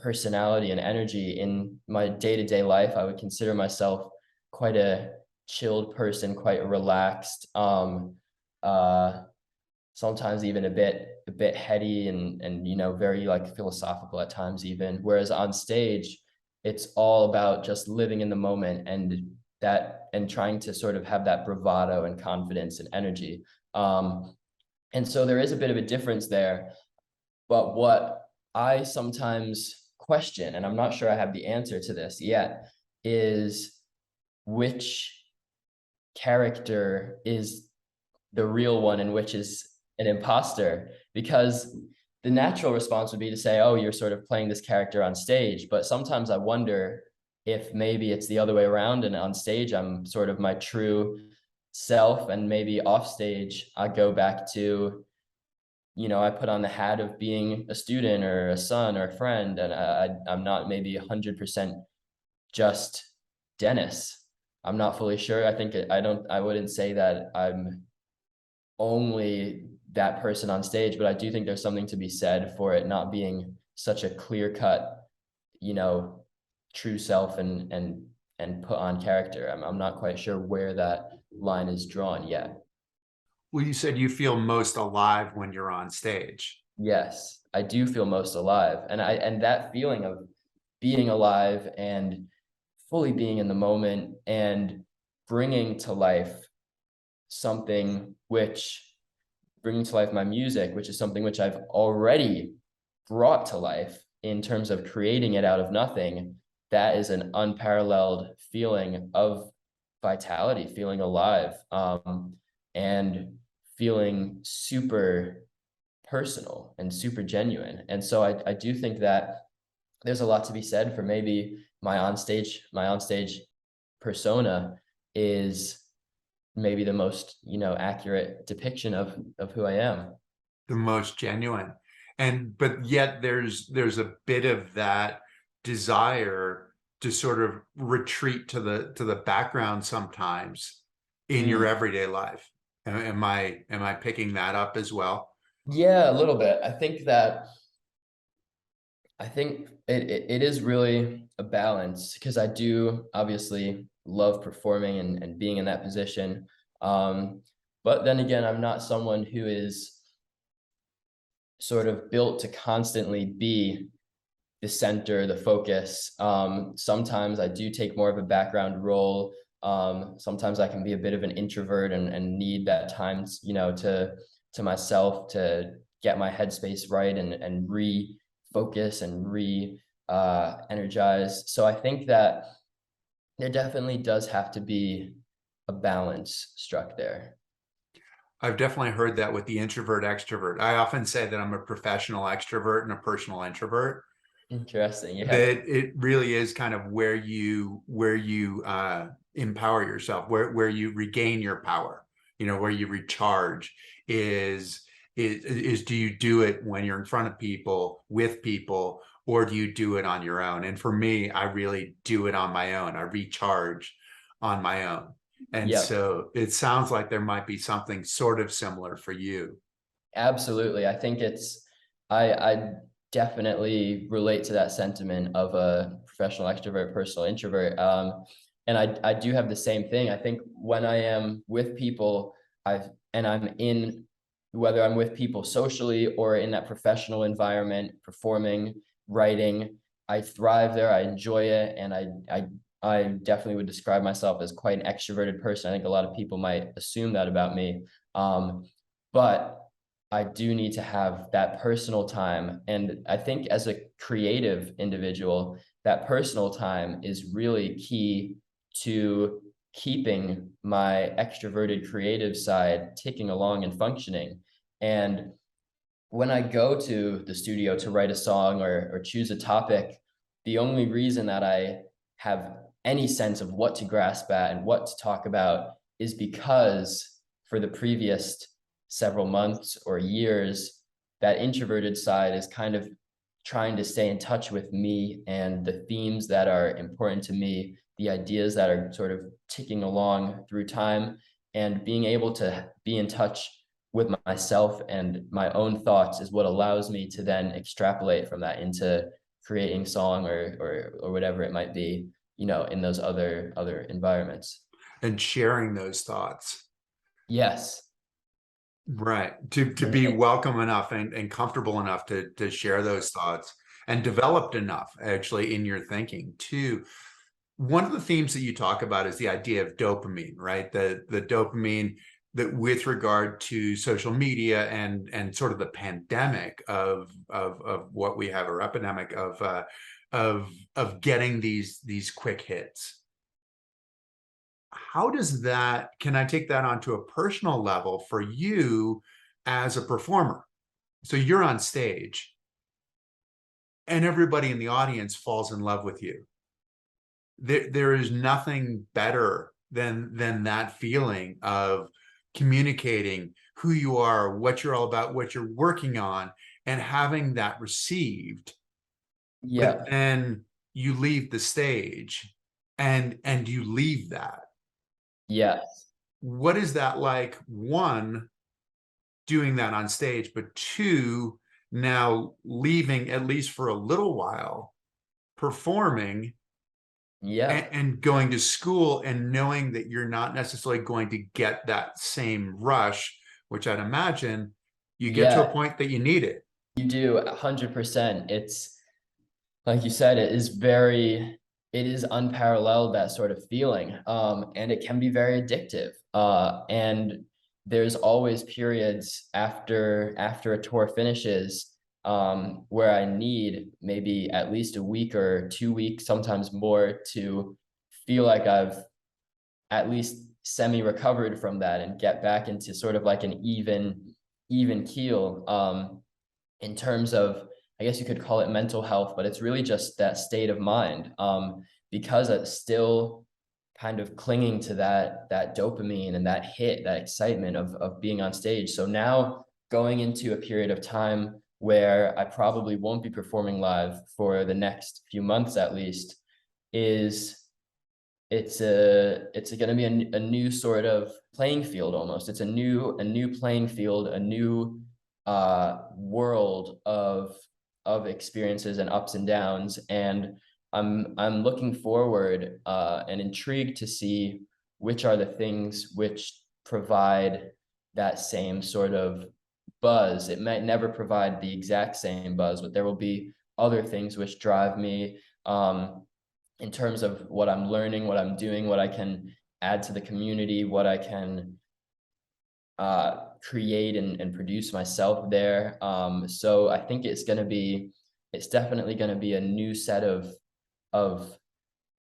personality and energy in my day-to-day life, I would consider myself quite a chilled person, quite relaxed, uh, sometimes even a bit heady and very like philosophical at times even. Whereas on stage, it's all about just living in the moment and trying to sort of have that bravado and confidence and energy. And so there is a bit of a difference there. But what I sometimes question, and I'm not sure I have the answer to this yet, is which character is the real one and which is an imposter. Because the natural response would be to say, oh, you're sort of playing this character on stage. But sometimes I wonder if maybe it's the other way around, and on stage I'm sort of my true self, and maybe off stage I go back to, I put on the hat of being a student or a son or a friend, and I'm not maybe 100% just Dennis. I'm not fully sure. I wouldn't say that I'm only that person on stage, but I do think there's something to be said for it not being such a clear cut, you know, true self and put on character. I'm not quite sure where that line is drawn yet. Well, you said you feel most alive when you're on stage. Yes, I do feel most alive. And that feeling of being alive and fully being in the moment and bringing to life something which bringing to life my music, which is something which I've already brought to life in terms of creating it out of nothing. That is an unparalleled feeling of vitality, feeling alive, and feeling super personal and super genuine. And so I do think that there's a lot to be said for maybe my onstage persona is maybe the most, accurate depiction of who I am. The most genuine. But yet there's a bit of that desire to sort of retreat to the background sometimes in your Mm. everyday life. Am I picking that up as well? Yeah, a little bit. I think it is really a balance, because I do obviously love performing and being in that position. But then again, I'm not someone who is sort of built to constantly be the center, the focus. Sometimes I do take more of a background role. Sometimes I can be a bit of an introvert and need that time, to myself to get my headspace right and refocus and energize. So I think that there definitely does have to be a balance struck there. I've definitely heard that with the introvert extrovert. I often say that I'm a professional extrovert and a personal introvert. Interesting. Yeah. That it really is kind of where you empower yourself, where you regain your power, where you recharge is do you do it when you're in front of people, with people, or do you do it on your own? And for me, I really do it on my own. I recharge on my own. And Yeah. so it sounds like there might be something sort of similar for you. Absolutely. I think I definitely relate to that sentiment of a professional extrovert, personal introvert. And I do have the same thing. I think when I am with people, I'm in whether I'm with people socially or in that professional environment, performing, writing, I thrive there. I enjoy it, and I definitely would describe myself as quite an extroverted person. I think a lot of people might assume that about me, but I do need to have that personal time. And I think as a creative individual, that personal time is really key to keeping my extroverted creative side ticking along and functioning. And when I go to the studio to write a song or choose a topic, the only reason that I have any sense of what to grasp at and what to talk about is because for the previous several months or years, that introverted side is kind of trying to stay in touch with me and the themes that are important to me, the ideas that are sort of ticking along through time, and being able to be in touch with myself and my own thoughts is what allows me to then extrapolate from that into creating song or whatever it might be, in those other environments. And sharing those thoughts. Yes. Right. To And be welcome enough and comfortable enough to share those thoughts, and developed enough actually in your thinking too. One of the themes that you talk about is the idea of dopamine, right? The dopamine that with regard to social media and sort of the pandemic of what we have, or epidemic of getting these quick hits. How does that, can I take that onto a personal level for you as a performer? So you're on stage and everybody in the audience falls in love with you. There is nothing better than that feeling of communicating who you are, what you're all about, what you're working on, and having that received. But yeah, then you leave the stage and you leave that. yes, What is that like? One, doing that on stage, but two, now leaving, at least for a little while, performing yeah, and going to school, and knowing that you're not necessarily going to get that same rush, which I'd imagine you get to a yeah. point that you need it. You do 100%. It's like you said, it is unparalleled, that sort of feeling. And it can be very addictive. And there's always periods after a tour finishes, where I need maybe at least a week or 2 weeks, sometimes more, to feel like I've at least semi-recovered from that and get back into sort of like an even keel. In terms of, I guess you could call it mental health, but it's really just that state of mind. Because it's still kind of clinging to that dopamine and that hit, that excitement of being on stage. So now going into a period of time where I probably won't be performing live for the next few months at least, is it's going to be a new sort of playing field almost. It's a new playing field, a new world of experiences and ups and downs. And I'm looking forward and intrigued to see which are the things which provide that same sort of buzz. It might never provide the exact same buzz, but there will be other things which drive me. In terms of what I'm learning, what I'm doing, what I can add to the community, what I can create and produce myself there. So I think it's definitely going to be a new set of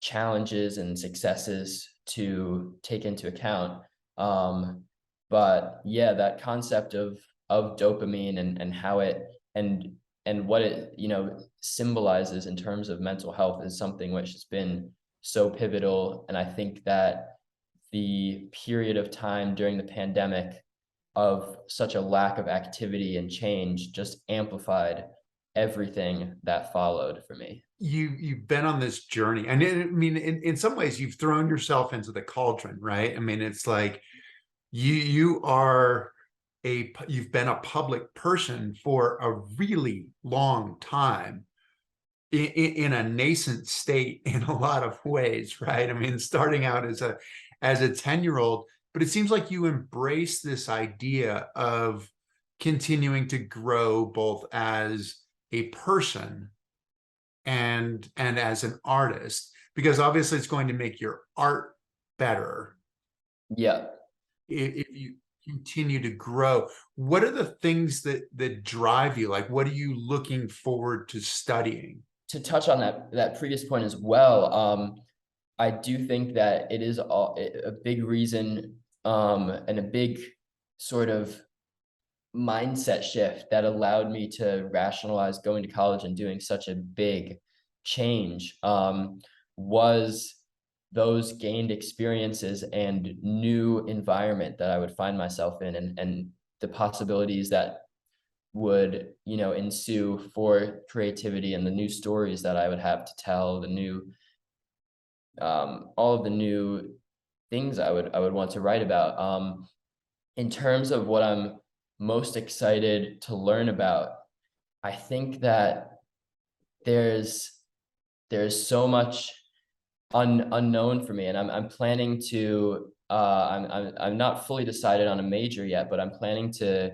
challenges and successes to take into account. But yeah, that concept of dopamine and how it and what it symbolizes in terms of mental health is something which has been so pivotal. And I think that the period of time during the pandemic of such a lack of activity and change just amplified everything that followed for me. You've been on this journey, and I mean, in some ways you've thrown yourself into the cauldron, right? I mean, it's like you are you've been a public person for a really long time, in a nascent state in a lot of ways, right? I mean, starting out as a 10-year-old, but it seems like you embrace this idea of continuing to grow both as a person and as an artist, because obviously it's going to make your art better Yeah. if you continue to grow. What are the things that drive you? Like, what are you looking forward to studying? To touch on that previous point as well, I do think that it is a big reason, and a big sort of mindset shift that allowed me to rationalize going to college and doing such a big change, was those gained experiences and new environment that I would find myself in, and the possibilities that would, ensue for creativity, and the new stories that I would have to tell, the new, all of the new things I would want to write about. In terms of what I'm most excited to learn about, I think that there's there's so much unknown for me, and I'm planning to, I'm not fully decided on a major yet, but I'm planning to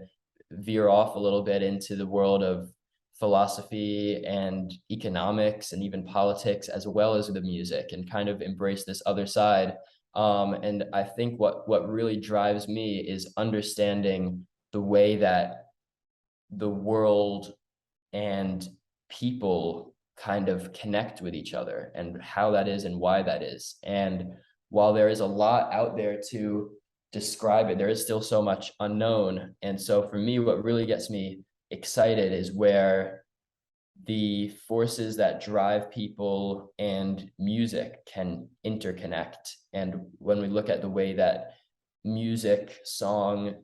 veer off a little bit into the world of philosophy and economics and even politics, as well as the music, and kind of embrace this other side. And I think what really drives me is understanding the way that the world and people kind of connect with each other, and how that is and why that is. And while there is a lot out there to describe it, there is still so much unknown. And so for me, what really gets me excited is where the forces that drive people and music can interconnect. And when we look at the way that music, song,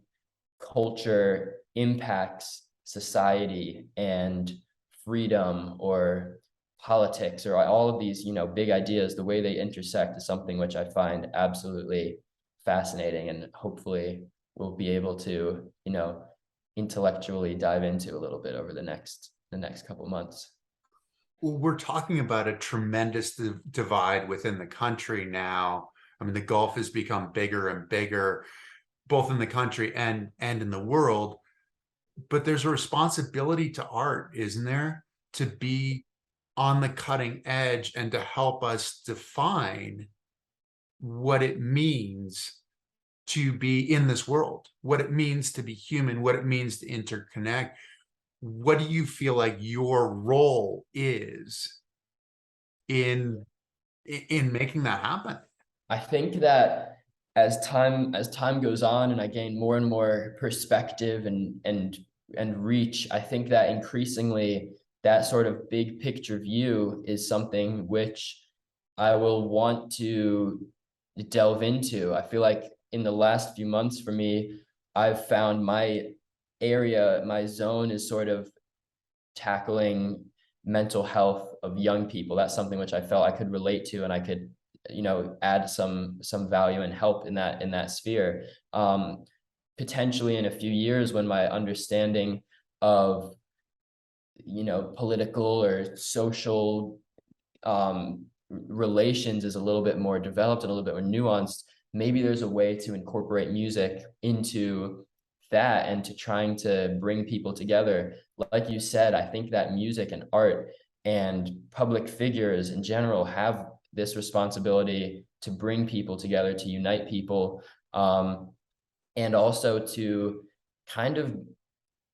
culture impacts society and freedom or politics, or all of these, big ideas, the way they intersect is something which I find absolutely fascinating, and hopefully we'll be able to, intellectually dive into a little bit over the next couple months. Well, we're talking about a tremendous divide within the country now. I mean, the gulf has become bigger and bigger, both in the country and in the world. But there's a responsibility to art, isn't there, to be on the cutting edge and to help us define what it means to be in this world, what it means to be human, what it means to interconnect. What do you feel like your role is in making that happen? I think that as time goes on, and I gain more and more perspective and reach, I think that increasingly that sort of big picture view is something which I will want to delve into. I feel like in the last few months for me, I've found my area, my zone is sort of tackling mental health of young people. That's something which I felt I could relate to, and I could, add some value and help in that sphere. Potentially in a few years, when my understanding of, political or social, relations is a little bit more developed and a little bit more nuanced, maybe there's a way to incorporate music into that, and to trying to bring people together. Like you said, I think that music and art and public figures in general have this responsibility to bring people together, to unite people, and also to kind of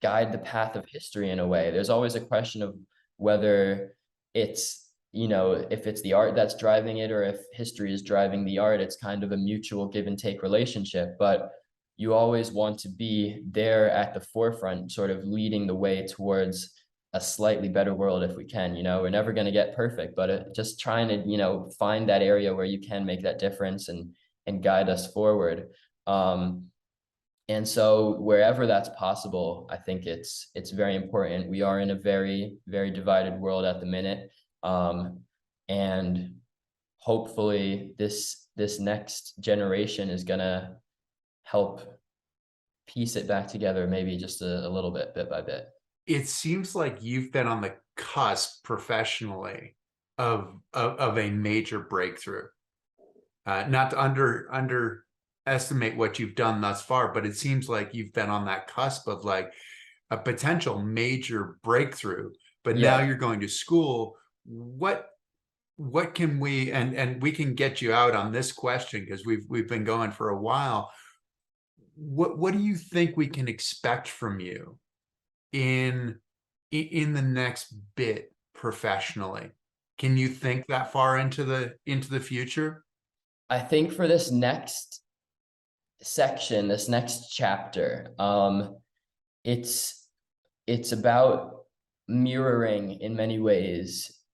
guide the path of history in a way. There's always a question of whether it's, if it's the art that's driving it, or if history is driving the art. It's kind of a mutual give and take relationship, but you always want to be there at the forefront, sort of leading the way towards a slightly better world if we can. We're never going to get perfect, but just trying to, find that area where you can make that difference and guide us forward. And so wherever that's possible, I think it's very important. We are in a very, very divided world at the minute. And hopefully this next generation is gonna help piece it back together, maybe just a little bit by bit. It seems like you've been on the cusp professionally of a major breakthrough. Not to underestimate what you've done thus far, but it seems like you've been on that cusp of like a potential major breakthrough, but now Yeah. you're going to school. What can we, and we can get you out on this question because we've been going for a while. What do you think we can expect from you in in the next bit professionally? Can you think that far into the future? I think for this next section, this next chapter, it's it's about mirroring in many ways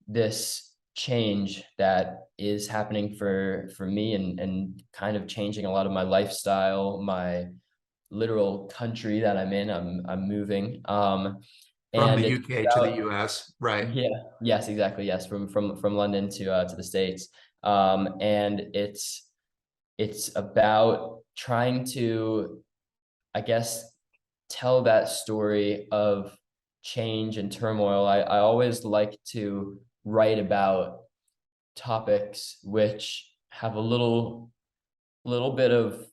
this change that is happening for me, and kind of changing a lot of my lifestyle, my literal country that I'm in. I'm moving. From the And it's UK to the about, US, right? yeah, yes, exactly. Yes, from London to the States. And it's about trying to, I guess, tell that story of change and turmoil. I always like to write about topics which have a little bit of,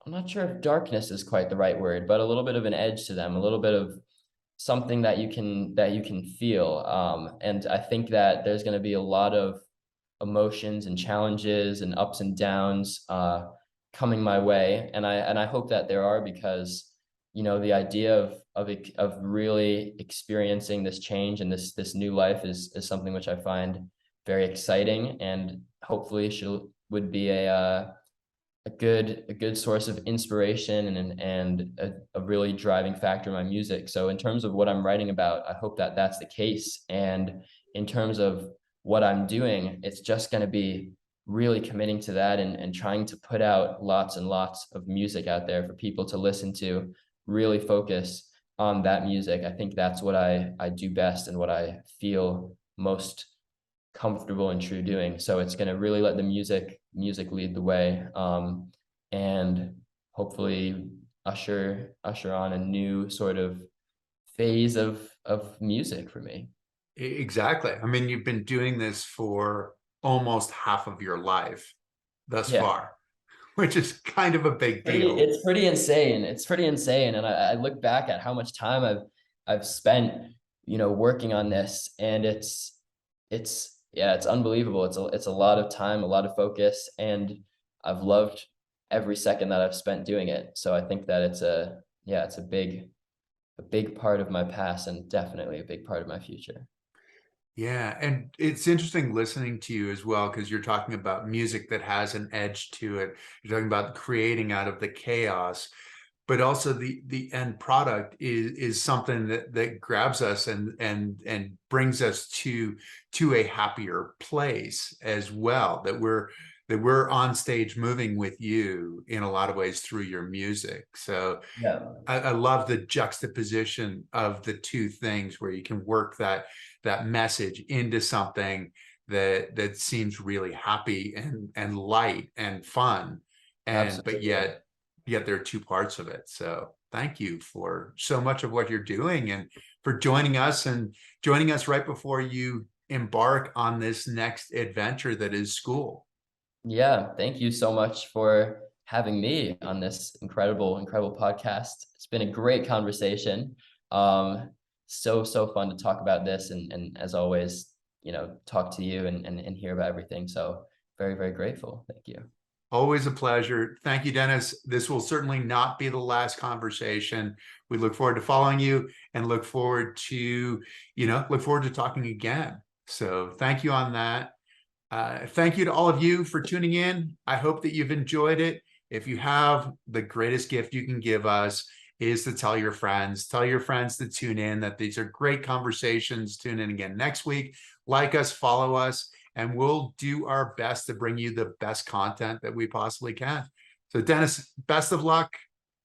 I'm not sure if darkness is quite the right word, but a little bit of an edge to them, a little bit of something that you can feel. And I think that there's going to be a lot of emotions and challenges and ups and downs coming my way, and I hope that there are, because the idea of really experiencing this change and this new life is something which I find very exciting, and hopefully she would be a good source of inspiration, and a really driving factor in my music. So in terms of what I'm writing about, I hope that that's the case. And in terms of what I'm doing, it's just going to be really committing to that, and trying to put out lots and lots of music out there for people to listen to, really focus on that music. I think that's what I do best, and what I feel most comfortable and true doing. So it's going to really let the music lead the way, and hopefully usher on a new sort of phase of music for me. Exactly. I mean, you've been doing this for almost half of your life thus Yeah, far, which is kind of a big pretty deal. it's pretty insane. It's pretty insane. And I look back at how much time I've spent, working on this, and it's yeah, it's unbelievable. It's a lot of time, a lot of focus, and I've loved every second that I've spent doing it. So I think that it's a big part of my past, and definitely a big part of my future. Yeah, and it's interesting listening to you as well because you're talking about music that has an edge to it. You're talking about creating out of the chaos, but also the end product is something that grabs us and brings us to a happier place as well. That we're on stage moving with you in a lot of ways through your music. So Yeah, I love the juxtaposition of the two things where you can work that message into something that seems really happy and light and fun, and but absolutely. yet there are two parts of it. So thank you for so much of what you're doing, and for joining us right before you embark on this next adventure that is school. Yeah, thank you so much for having me on this incredible podcast. It's been a great conversation. Um, so fun to talk about this, and as always, talk to you, and hear about everything. So very grateful. Thank you. Always a pleasure. Thank you, Dennis. This will certainly not be the last conversation. We look forward to following you, and look forward to talking again. So thank you on that. Thank you to all of you for tuning in. I hope that you've enjoyed it. If you have, the greatest gift you can give us is to tell your friends. Tell your friends to tune in, that these are great conversations. Tune in again next week. Like us, follow us, and we'll do our best to bring you the best content that we possibly can. So, Dennis, best of luck.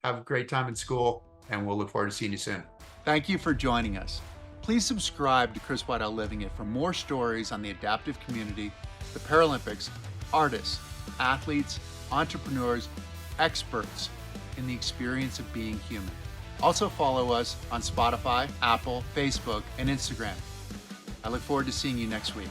Have a great time in school, and we'll look forward to seeing you soon. Thank you for joining us. Please subscribe to Chris Waddell Living It for more stories on the adaptive community, the Paralympics, artists, athletes, entrepreneurs, experts in the experience of being human. Also follow us on Spotify, Apple, Facebook, and Instagram. I look forward to seeing you next week.